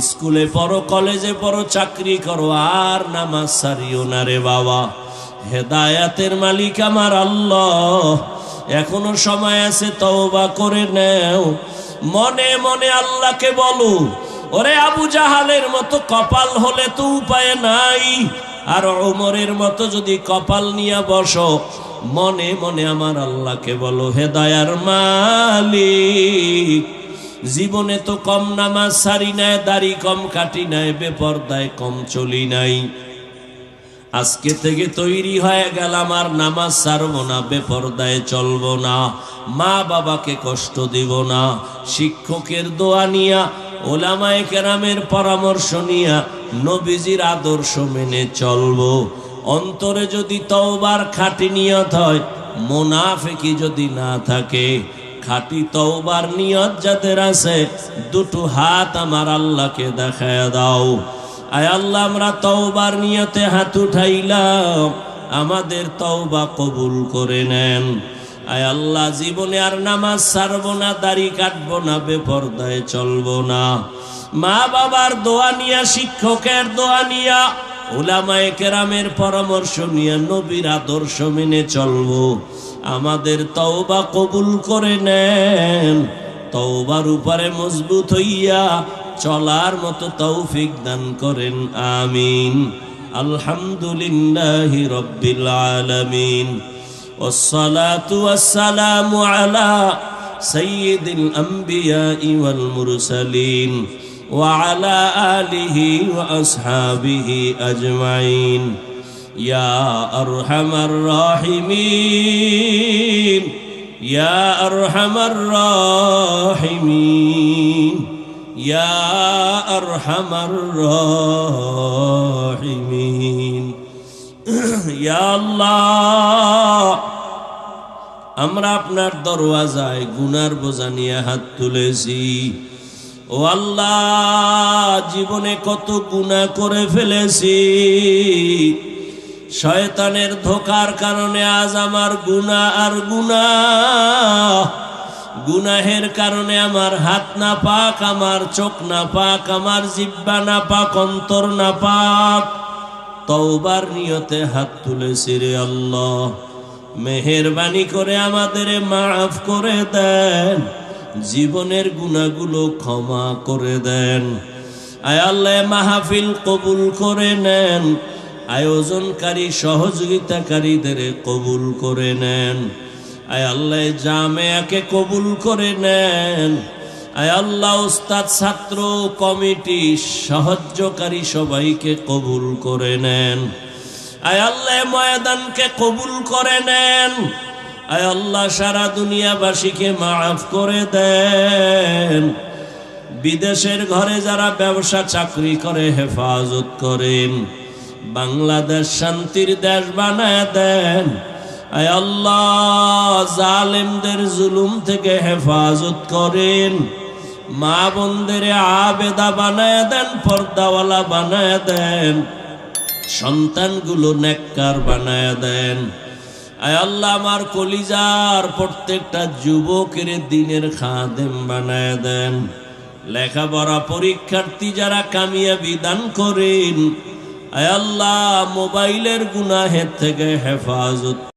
স্কুলে পড়ো, কলেজে পড়ো, চাকরি করো, আর নামাজ ছাড়িও না রে বাবা। হেদায়াতের মালিক আমার আল্লাহ। এখনো সময় আছে, তওবা করে নেও। মনে মনে আল্লাহকে বলো, ওরে আবু জাহালের মতো কপাল হলে তো উপায় নাই, আর ওমরের মতো যদি কপাল নিয়ে বসো, মনে মনে আমার আল্লাহকে বলো, হে দয়ার মালিক, জীবনে তো কম নামাজ সারি নাই, দাড়ি কম কাটি নাই, বেপরদায় কম চলি নাই। আজকে থেকে তৈরি হয়ে গেলাম, আর নামাজ ছাড়বো না, বেপরদায় চলবো না, মা বাবাকে কষ্ট দিব না। শিক্ষকের দোয়া নিয়া, ওলামায়ে কেরামের পরামর্শ নিয়া, নবীজির আদর্শ মেনে চলবো। অন্তরে যদি তওবার খাঁটি নিয়ত হয়, মুনাফিকি যদি না থাকে, খাঁটি তওবার নিয়ত যাদের আছে, দুটো হাত আমার আল্লাহকে দেখায় দাও। আয় আল্লাহ, আমরা তওবার নিয়তে হাত উঠাইলাম, আমাদের তওবা কবুল করে নেন। আয় আল্লাহ, জীবনে আর নামাজ ছাড়বো না, দাড়ি কাটবো না, বেপরদায় চলবো না। মা বাবার দোয়া নিয়া, শিক্ষকের দোয়া নিয়া, উলামায়ে কেরামের পরামর্শ নিয়া, নবীর আদর্শ মেনে চলবো। আমাদের তওবা কবুল করে নেন। তওবার উপরে মজবুত হইয়া চলার মতো তৌফিক দান করেন, আমিন। আলহামদুলিল্লাহি রাব্বিল আলামিন, ওয়াসসালাতু ওয়াসসালামু আলা সাইয়্যিদিল আমবিয়াই ওয়াল মুরসালিন ওয়া আলা আলিহি ওয়া আসহাবিহি আজমাইন। ইয়া আরহামার রাহিমিন, ইয়া আরহামার রাহিমিন, ইয়া আরহামার রাহিমিন। ইয়া আল্লাহ, আমরা আপনার দরওয়াজায় গুনার বোঝা নিয়ে হাত তুলেছি। ও আল্লাহ, জীবনে কত গুনাহ করে ফেলেছি, শয়তানের ধোঁকার কারণে আজ আমার গুনাহ আর গুনাহ। গুনাহের কারণে আমার হাত না পাক, আমার চোখ না পাক, আমার জিহ্বা না পাক, অন্তর না পাক। তওবার নিয়তে হাত তুলেছি রে আল্লাহ, মেহেরবানি করে আমাদের মাফ করে দেন, জীবনের গুনাহগুলো ক্ষমা করে দেন। আয় আল্লাহ, মাহফিল কবুল করে নেন, আয়োজনকারী সহযোগিতাকারীদের কবুল করে নেন। আয় আল্লাহ, জামেয়াকে কবুল করে নেন। আয় আল্লাহ, উস্তাদ, ছাত্র, কমিটি, সাহায্যকারী সবাইকে কবুল করে নেন। আয় আল্লাহ, ময়দানকে কবুল করে নেন। আয় আল্লাহ, সারা দুনিয়াবাসীকে মাফ করে দেন। বিদেশের ঘরে যারা ব্যবসা চাকরি করে হেফাজত করেন, বাংলাদেশ শান্তির দেশ বানায় দেন। আয় আল্লাহ, জালেমদের জুলুম থেকে হেফাজত করেন। মা বোনদের আবেদা বানায় দেন, পর্দাওয়ালা বানায় দেন, সন্তানগুলো নেককার বানায় দেন। আয় আল্লাহ, আমার কলিজার প্রত্যেকটা যুবকের দিনের খাদেম বানায় দেন। লেখাপড়া পরীক্ষার্থী যারা কামিয়াবি দান করেন। আয় আল্লাহ, মোবাইলের গুনাহের থেকে হেফাজত